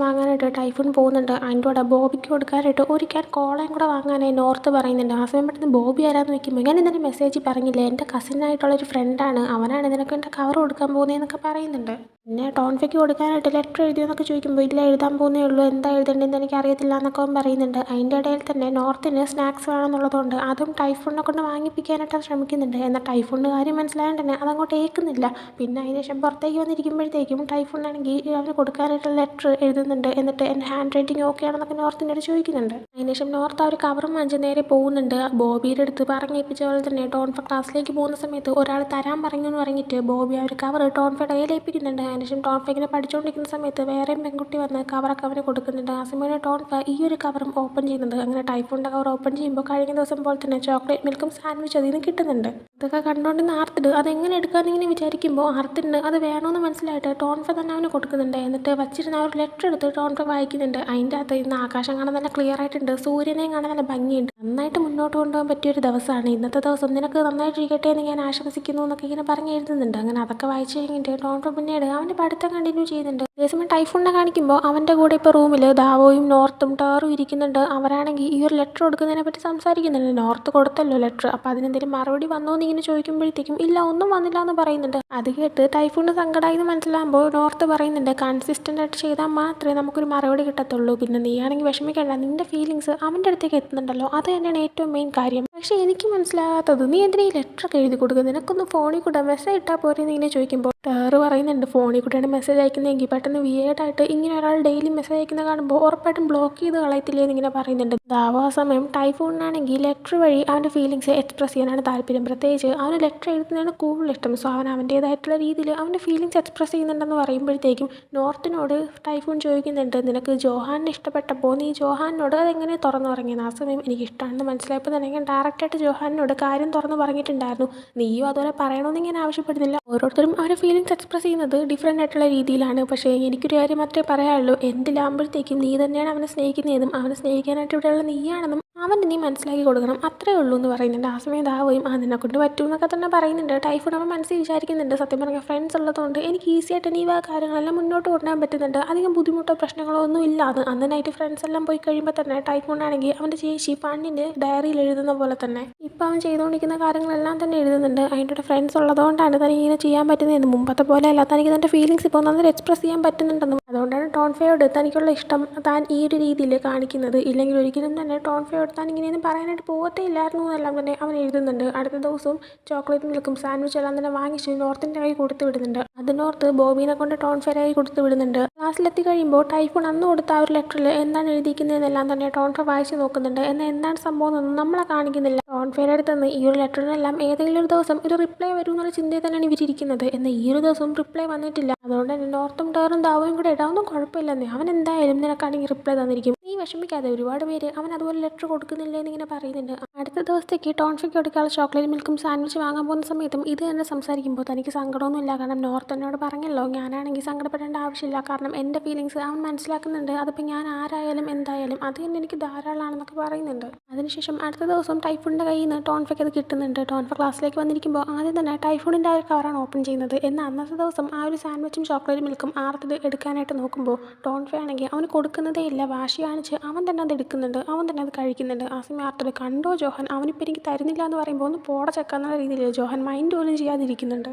A: വാങ്ങാനായിട്ട് ടൈഫൂൺ പോകുന്നുണ്ട്. അതിൻ്റെ കൂടെ ബോബിക്ക് കൊടുക്കാനായിട്ട് ഒരിക്കൽ കോളയും കൂടെ വാങ്ങാനായി നോർത്ത് പറയുന്നുണ്ട്. ആ സമയം പെട്ടെന്ന് ബോബി ആരാന്ന് നോക്കുമ്പോൾ ഞാൻ ഇന്നലെ മെസ്സേജ് പറഞ്ഞില്ലേ, എൻ്റെ കസിനായിട്ടുള്ളൊരു ഫ്രണ്ടാണ്, അവനാണ് നിനക്ക് എൻ്റെ കവർ കൊടുക്കാൻ പോകുന്നതെന്നൊക്കെ പറയുന്നുണ്ട്. പിന്നെ ടോൺഫയ്ക്ക് കൊടുക്കാനായിട്ട് ലെറ്റർ എഴുതിയെന്നൊക്കെ ചോദിക്കുമ്പോൾ ഇല്ല എഴുതാൻ പോകുന്നേ ഉള്ളൂ, എന്താ എഴുതേണ്ടതെന്ന് എനിക്ക് അറിയത്തില്ല എന്നൊക്കെ അവൻ പറയുന്നുണ്ട്. അതിൻ്റെ ഇടയിൽ തന്നെ നോർത്തിന് സ്നാക്സ് വേണമെന്നുള്ളതുകൊണ്ട് അതും ടൈഫൂണിനെ കൊണ്ട് വാങ്ങിപ്പിക്കാനായിട്ട് ശ്രമിക്കുന്നുണ്ട്. എന്നാൽ ടൈഫൂണിന് കാര്യം മനസ്സിലായത് തന്നെ അതങ്ങോട്ട് ഏൽക്കുന്നില്ല. പിന്നെ അതിനുശേഷം പുറത്തേക്ക് വന്നിരിക്കുമ്പോഴത്തേക്കും ടൈഫൂണാണെങ്കിൽ അവന് കൊടുക്കാനായിട്ടുള്ള ലെറ്റർ എഴുതുന്നുണ്ട്. എന്നിട്ട് എൻ്റെ ഹാൻഡ് റൈറ്റിംഗ് ഓക്കെ ആണെന്നൊക്കെ നോർത്തിനോട് ചോദിക്കുന്നുണ്ട്. അതിനുശേഷം നോർത്ത് ആ ഒരു കവറും വാങ്ങിച്ച് നേരെ പോകുന്നുണ്ട്. ബോബിയുടെ അടുത്ത് പറഞ്ഞേൽപ്പിച്ച പോലെ തന്നെ ടോൺഫ ക്ലാസ്സിലേക്ക് പോകുന്ന സമയത്ത് ഒരാൾ തരാൻ പറഞ്ഞു എന്ന് പറഞ്ഞിട്ട് ബോബി ആ ഒരു കവർ ടോൺഫയുടെ കയ്യിൽ ഏൽപ്പിക്കുന്നുണ്ട്. അതിനുശേഷം ടോൺഫ ഇങ്ങനെ പഠിച്ചുകൊണ്ടിരിക്കുന്ന സമയത്ത് വേറെയും പെൺകുട്ടി വന്ന് കവറൊക്കെ അവന് കൊടുക്കുന്നുണ്ട്. ആ സമയം ടോൺഫ ഈ ഒരു കവറും ഓപ്പൺ ചെയ്യുന്നുണ്ട്. അങ്ങനെ ടൈഫൂണിൻ്റെ കവർ ഓപ്പൺ ചെയ്യുമ്പോൾ കഴിഞ്ഞ ദിവസം പോലെ തന്നെ ചോക്ലേറ്റ് മിൽക്കും സാൻഡ്വിച്ച് അതിൽ നിന്ന് കിട്ടുന്നുണ്ട്. ഇതൊക്കെ കണ്ടുകൊണ്ടിരുന്ന ആർത്തിഡ് അതെങ്ങനെ എടുക്കാമെന്നിങ്ങനെ വിചാരിക്കുമ്പോൾ ആർത്തിഡിന് അത് വേണമെന്ന് മനസ്സിലായിട്ട് ടോൺഫ തന്നെ അവന് കൊടുക്കുന്നുണ്ട്. എന്നിട്ട് വച്ചിരുന്ന ആ ഒരു ലെറ്റർ എടുത്ത് ടോൺഫ വായിക്കുന്നുണ്ട്. അതിൻ്റെ അകത്ത് ഇന്ന് ആകാശം കാണാൻ നല്ല ക്ലിയർ ആയിട്ടുണ്ട്, സൂര്യനെയും കാണാൻ നല്ല ഭംഗിയുണ്ട്, നന്നായിട്ട് മുന്നോട്ട് കൊണ്ടുപോകാൻ പറ്റിയൊരു ദിവസമാണ് ഇന്നത്തെ ദിവസം, നിനക്ക് നന്നായിട്ടിരിക്കട്ടെ എന്ന് ഞാൻ ആശംസിക്കുന്നു എന്നൊക്കെ ഇങ്ങനെ പറഞ്ഞ് എഴുതുന്നുണ്ട്. അങ്ങനെ അതൊക്കെ വായിച്ചു കഴിഞ്ഞിട്ട് ടോൺഫ പിന്നീട് അവൻ്റെ പഠിത്തം കണ്ടിന്യൂ ചെയ്യുന്നുണ്ട്. അതേസമയം ടൈഫൂണിനെ കാണിക്കുമ്പോൾ അവൻ്റെ കൂടെ ഇപ്പോൾ റൂമിൽ ദാവോയും നോർത്തും ടാറും ഇരിക്കുന്നുണ്ട്. അവരാണെങ്കിൽ ഈ ഒരു ലെറ്റർ കൊടുക്കുന്നതിനെ പറ്റി സംസാരിക്കുന്നുണ്ട്. നോർത്ത് കൊടുത്തല്ലോ ലെറ്റർ, അപ്പോൾ അതിനെന്തെങ്കിലും മറുപടി വന്നോ എന്ന് ഇങ്ങനെ ചോദിക്കുമ്പോഴത്തേക്കും ഇല്ല ഒന്നും വന്നില്ല എന്ന് പറയുന്നുണ്ട്. അത് കേട്ട് ടൈഫൂണിന് സങ്കടമായി എന്ന് മനസ്സിലാകുമ്പോൾ നോർത്ത് പറയുന്നുണ്ട് കൺസിസ്റ്റൻ്റ് ആയിട്ട് ചെയ്താൽ മാത്രമേ നമുക്കൊരു മറുപടി കിട്ടത്തുള്ളൂ, പിന്നെ നീയാണെങ്കിൽ വിഷമിക്കേണ്ട, നിൻ്റെ ഫീലിങ്സ് അവൻ്റെ അടുത്തേക്ക് എത്തുന്നുണ്ടല്ലോ, അത് തന്നെയാണ് ഏറ്റവും മെയിൻ കാര്യം. പക്ഷേ എനിക്ക് മനസ്സിലാകാത്തത് നീ എന്തിനാ ഈ ലെറ്ററൊക്കെ എഴുതി കൊടുക്കുന്നത്, നിനക്കൊന്ന് ഫോണിൽ കൂടെ മെസ്സേജ് ഇട്ടാൽ പോരെ എന്ന് ഇങ്ങനെ ചോദിക്കുമ്പോൾ ടാറ് പറയുന്നുണ്ട് ഫോണിൽ കൂടെയാണ് മെസ്സേജ് അയക്കുന്നതെങ്കിൽ പെട്ടെന്ന് വിയേർഡായിട്ട് ഇങ്ങനെ ഒരാൾ ഡെയിലി മെസ്സേജ് അയക്കുന്ന കാണുമ്പോൾ ഉറപ്പായിട്ടും ബ്ലോക്ക് ചെയ്ത് കളയത്തില്ലേ എന്നിങ്ങനെ പറയുന്നുണ്ട്. ദാവോ ആ സമയം ടൈഫൂണിനാണെങ്കിൽ ലെറ്റർ വഴി അവൻ്റെ ഫീലിങ്സ് എക്സ്പ്രസ് ചെയ്യാനാണ് താല്പര്യം, പ്രത്യേകിച്ച് അവന് ലെറ്റർ എഴുതുന്നതാണ് കൂടുതൽ ഇഷ്ടം. സോ അവൻ അവൻ്റേതായിട്ടുള്ള രീതിയിൽ അവൻ്റെ ഫീലിങ്സ് എക്സ്പ്രസ് ചെയ്യുന്നുണ്ടെന്ന് പറയുമ്പോഴത്തേക്കും നോർത്തിനോട് ടൈഫൂൺ ചോദിക്കുന്നുണ്ട് നിനക്ക് ജോഹാനെ ഇഷ്ടപ്പെട്ടപ്പോൾ നീ ജോഹാനോട് അതെങ്ങനെ തുറന്നു പറഞ്ഞത്. ആ സമയം എനിക്ക് ഇഷ്ടമാണെന്ന് മനസ്സിലായപ്പോൾ തന്നെ ഞാൻ ഡയറക്റ്റായിട്ട് ജോഹാനോട് കാര്യം തുറന്ന് പറഞ്ഞിട്ടുണ്ടായിരുന്നു, നീയും അതുപോലെ പറയണമെന്ന് ഞാൻ ആവശ്യപ്പെടുന്നില്ല, ഓരോരുത്തരും അവരുടെ ഫീലിങ്സ് എക്സ്പ്രസ് ചെയ്യുന്നത് ഡിഫറെൻ്റ് ആയിട്ടുള്ള രീതിയിലാണ്. പക്ഷേ എനിക്കൊരു കാര്യം മാത്രമേ പറയാനുള്ളൂ, എന്തിലാകുമ്പോഴത്തേക്കും നീ തന്നെയാണ് അവനെ സ്നേഹിക്കുന്നതും അവനെ സ്നേഹിക്കാനായിട്ട് ഇവിടെയുള്ള നീയാണെന്നും അവന് നീ മനസ്സിലാക്കി കൊടുക്കണം, അത്രേ ഉള്ളൂ എന്ന് പറയുന്നുണ്ട്. ആ സമയം ആവുകയും നിന്നെക്കൊണ്ട് പറ്റും എന്നൊക്കെ തന്നെ പറയുന്നുണ്ട്. ടൈഫൂൺ അവൻ മനസ്സിൽ വിചാരിക്കുന്നുണ്ട് സത്യം പറഞ്ഞാൽ ഫ്രണ്ട്സ് ഉള്ളതുകൊണ്ട് എനിക്ക് ഈസി ആയിട്ട് ഈ കാര്യങ്ങളെല്ലാം മുന്നോട്ട് കൊണ്ടുപോകാൻ പറ്റുന്നുണ്ട്, അധികം ബുദ്ധിമുട്ടോ പ്രശ്നങ്ങളോ ഒന്നും ഇല്ലാതെ. അന്ന് നൈറ്റ് ഫ്രണ്ട്സ് എല്ലാം പോയി കഴിയുമ്പോൾ തന്നെ ടൈഫൂൺ ആണെങ്കിൽ അവൻ്റെ ചേച്ചി ഫണ്ണിൻ്റെ ഡയറിയിൽ എഴുതുന്ന പോലെ തന്നെ ഇപ്പം അവൻ ചെയ്തുകൊണ്ടിരിക്കുന്ന കാര്യങ്ങളെല്ലാം തന്നെ എഴുതുന്നുണ്ട്. അതിൻ്റെ ഫ്രണ്ട്സ് ഉള്ളതുകൊണ്ടാണ് തനിക്ക് ഇങ്ങനെ ചെയ്യാൻ പറ്റുന്നതെന്ന്, മുമ്പത്തെ പോലെ അല്ല തനിക്ക് തൻ്റെ ഫീലിങ്സ് ഇപ്പോൾ നന്നായി എക്സ്പ്രസ് ചെയ്യാൻ പറ്റുന്നുണ്ടെന്നും, അതുകൊണ്ടാണ് ടോൺഫയോട് തനിക്കുള്ള ഇഷ്ടം താൻ ഈ ഒരു രീതിയിൽ കാണിക്കുന്നത്, ഇല്ലെങ്കിൽ ഒരിക്കലും തന്നെ ടോൺഫയോട് താൻ ഇങ്ങനെയൊന്നും പറയാനായിട്ട് പോകത്തേ ഇല്ലായിരുന്നു എന്നെല്ലാം തന്നെ അവൻ എഴുതുന്നുണ്ട്. അടുത്ത ദിവസവും ചോക്ലേറ്റ് മിൽക്കും സാൻഡ്വിച്ച് എല്ലാം തന്നെ വാങ്ങിച്ച് നോർത്തിൻ്റെ കൈ കൊടുത്തു വിടുന്നുണ്ട്. അത് നോർത്ത് ബോബീനെ കൊണ്ട് ടോൺഫയുടെ കൈ കൊടുത്തു വിടുന്നുണ്ട്. ക്ലാസ്സിലെത്തി കഴിയുമ്പോൾ ടൈഫൂൺ അന്ന് കൊടുത്ത ആ ഒരു ലെറ്ററിൽ എന്താണ് എഴുതിയിരിക്കുന്നതെന്നെല്ലാം തന്നെ ടോൺഫ വായിച്ച് നോക്കുന്നുണ്ട്. എന്നാൽ എന്താണ് സംഭവം എന്നൊന്നും നമ്മളെ കാണിക്കുന്നില്ല. ടോൺഫയുടെ അടുത്ത് നിന്ന് ഈ ഒരു ലെറ്ററിനെല്ലാം ഏതെങ്കിലും ഒരു ദിവസം ഒരു റിപ്ലൈ വരും എന്നുള്ള ചിന്തയിൽ തന്നെയാണ് ഇവരിയ്ക്കുന്നത്. എന്നാൽ ഈ ഒരു ദിവസവും റിപ്ലൈ വന്നിട്ടില്ല. അതുകൊണ്ട് തന്നെ നോർത്തും ടാറും ദാവോയും കൂടെ ഇടാവുന്ന കുഴപ്പമില്ലെന്നേ, അവൻ എന്തായാലും നിനക്കാണെങ്കിൽ റിപ്ലൈ തന്നിരിക്കും, നീ നീ വിഷമിക്കാതെ, ഒരുപാട് പേര് അവൻ അതുപോലെ ലെറ്റർ കൊടുക്കുന്നില്ലേ എന്നിങ്ങനെ പറയുന്നുണ്ട്. അടുത്ത ദിവസത്തേക്ക് ടോൺഫിക്ക് കൊടുക്കാനുള്ള ചോക്ലേറ്റ് മിൽക്കും സാൻഡ്വിച്ച് വാങ്ങാൻ പോകുന്ന സമയത്തും ഇത് തന്നെ സംസാരിക്കുമ്പോൾ തനിക്ക് സങ്കടമൊന്നുമില്ല. കാരണം നോർത്ത് എന്നോട് പറഞ്ഞല്ലോ, ഞാനാണെങ്കിൽ സങ്കടപ്പെടേണ്ട ആവശ്യമില്ല, കാരണം എൻ്റെ ഫീലിങ്സ് അവൻ മനസ്സിലാക്കുന്നുണ്ട്, അതിപ്പോൾ ഞാൻ ആരായാലും എന്തായാലും അത് തന്നെ എനിക്ക് ധാരാളമാണെന്നൊക്കെ പറയുന്നുണ്ട്. അതിനുശേഷം അടുത്ത ദിവസം ടൈഫൂണിൻ്റെ കയ്യിൽ നിന്ന് ടോൺഫയ്ക്ക് അത് കിട്ടുന്നുണ്ട്. ടോൺഫ ക്ലാസ്സിലേക്ക് വന്നിരിക്കുമ്പോൾ ആദ്യം തന്നെ ടൈഫൂണിൻ്റെ ആ ഒരു കവറാണ് ഓപ്പൺ ചെയ്യുന്നത്. എന്നാൽ അന്നത്തെ ദിവസം ആ ഒരു സാൻഡ്വിച്ചും ചോക്ലേറ്റ് മിൽക്കും ആർത്തത് എടുക്കാനായിട്ട് നോക്കുമ്പോൾ ടോൺഫയാണെങ്കിൽ അവന് കൊടുക്കുന്നതേ ഇല്ല. വാശി കാണിച്ച് അവൻ തന്നെ അത് എടുക്കുന്നുണ്ട്, അവൻ തന്നെ അത് കഴിക്കുന്നുണ്ട്. ആ സമയം ആർത്തത് കണ്ടോ ജോഹൻ, അവനിപ്പോൾ എനിക്ക് തരുന്നില്ല എന്ന് പറയുമ്പോൾ ഒന്ന് പോട ചെക്കാന്നുള്ള രീതിയിൽ ജോഹൻ മൈൻഡ് പോലും ചെയ്യാതിരിക്കുന്നുണ്ട്.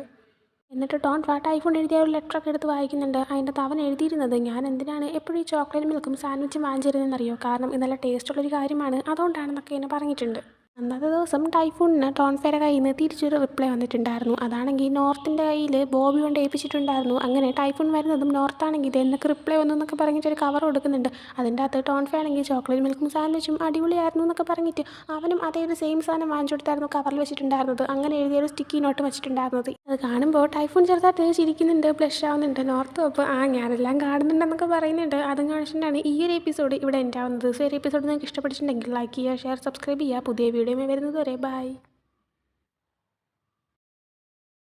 A: എന്നിട്ട് ടൈഫൂൺ എഴുതിയ ഒരു ലെറ്ററൊക്കെ എടുത്ത് വായിക്കുന്നുണ്ട്. അതിൻ്റെ അകത്ത് അവൻ എഴുതിയിരുന്നത്, ഞാൻ എന്തിനാണ് എപ്പോഴും ഈ ചോക്ലേറ്റ് മിൽക്കും സാൻഡ്വിച്ചും വാങ്ങിച്ചിരുന്നതെന്നറിയോ, കാരണം ഇത് നല്ല ടേസ്റ്റുള്ളൊരു കാര്യമാണ്, അതുകൊണ്ടാണെന്നൊക്കെ എന്നെ പറഞ്ഞിട്ടുണ്ട്. അന്നത്തെ ദിവസം ടൈഫൂണിന് ടോൺഫയുടെ കയ്യിൽ നിന്ന് തിരിച്ചൊരു റിപ്ലൈ വന്നിട്ടുണ്ടായിരുന്നു. അതാണെങ്കിൽ നോർത്തിൻ്റെ കയ്യിൽ ബോബി കൊണ്ട് ഏൽപ്പിച്ചിട്ടുണ്ടായിരുന്നു. അങ്ങനെ ടൈഫൂൺ വരുന്നതും നോർത്താണെങ്കിൽ ഇത് എന്നൊക്കെ റിപ്ലൈ വന്നു എന്നൊക്കെ പറഞ്ഞിട്ട് ഒരു കവർ കൊടുക്കുന്നുണ്ട്. അതിൻ്റെ അകത്ത് ടോൺഫ ആണെങ്കിൽ ചോക്ലേറ്റ് മിൽക്കും സാൻഡ്വിച്ചും അടിപൊളിയായിരുന്നു എന്നൊക്കെ പറഞ്ഞിട്ട് അവനും അതേ ഒരു സെയിം സാധനം വാങ്ങിച്ചു കൊടുത്തായിരുന്നു കവറിൽ വെച്ചിട്ടുണ്ടായിരുന്നത്. അങ്ങനെ എഴുതിയൊരു സ്റ്റിക്കി നോട്ട് വെച്ചിട്ടുണ്ടായിരുന്നത്. അത് കാണുമ്പോൾ ടൈഫൂൺ ചെറുതായിട്ട് ചിരിക്കുന്നുണ്ട്, ബ്ലഷ് ആവുന്നുണ്ട്. നോർത്തും അപ്പോൾ ഞാനെല്ലാം കാണുന്നുണ്ടെന്നൊക്കെ പറയുന്നുണ്ട്. അതും കാണിച്ചിട്ടാണ് ഈ ഒരു എപ്പിസോഡ് ഇവിടെ എൻഡ് ആവുന്നത്. സോ ഈ എപ്പിസോഡ് നിങ്ങൾക്ക് ഇഷ്ടപ്പെട്ടിട്ടുണ്ടെങ്കിൽ ലൈക്ക് ചെയ്യുക, ഷെയർ, സബ്സ്ക്രൈബ് ചെയ്യുക. പുതിയ വീഡിയോ വരുന്നത് വരെ ബൈ.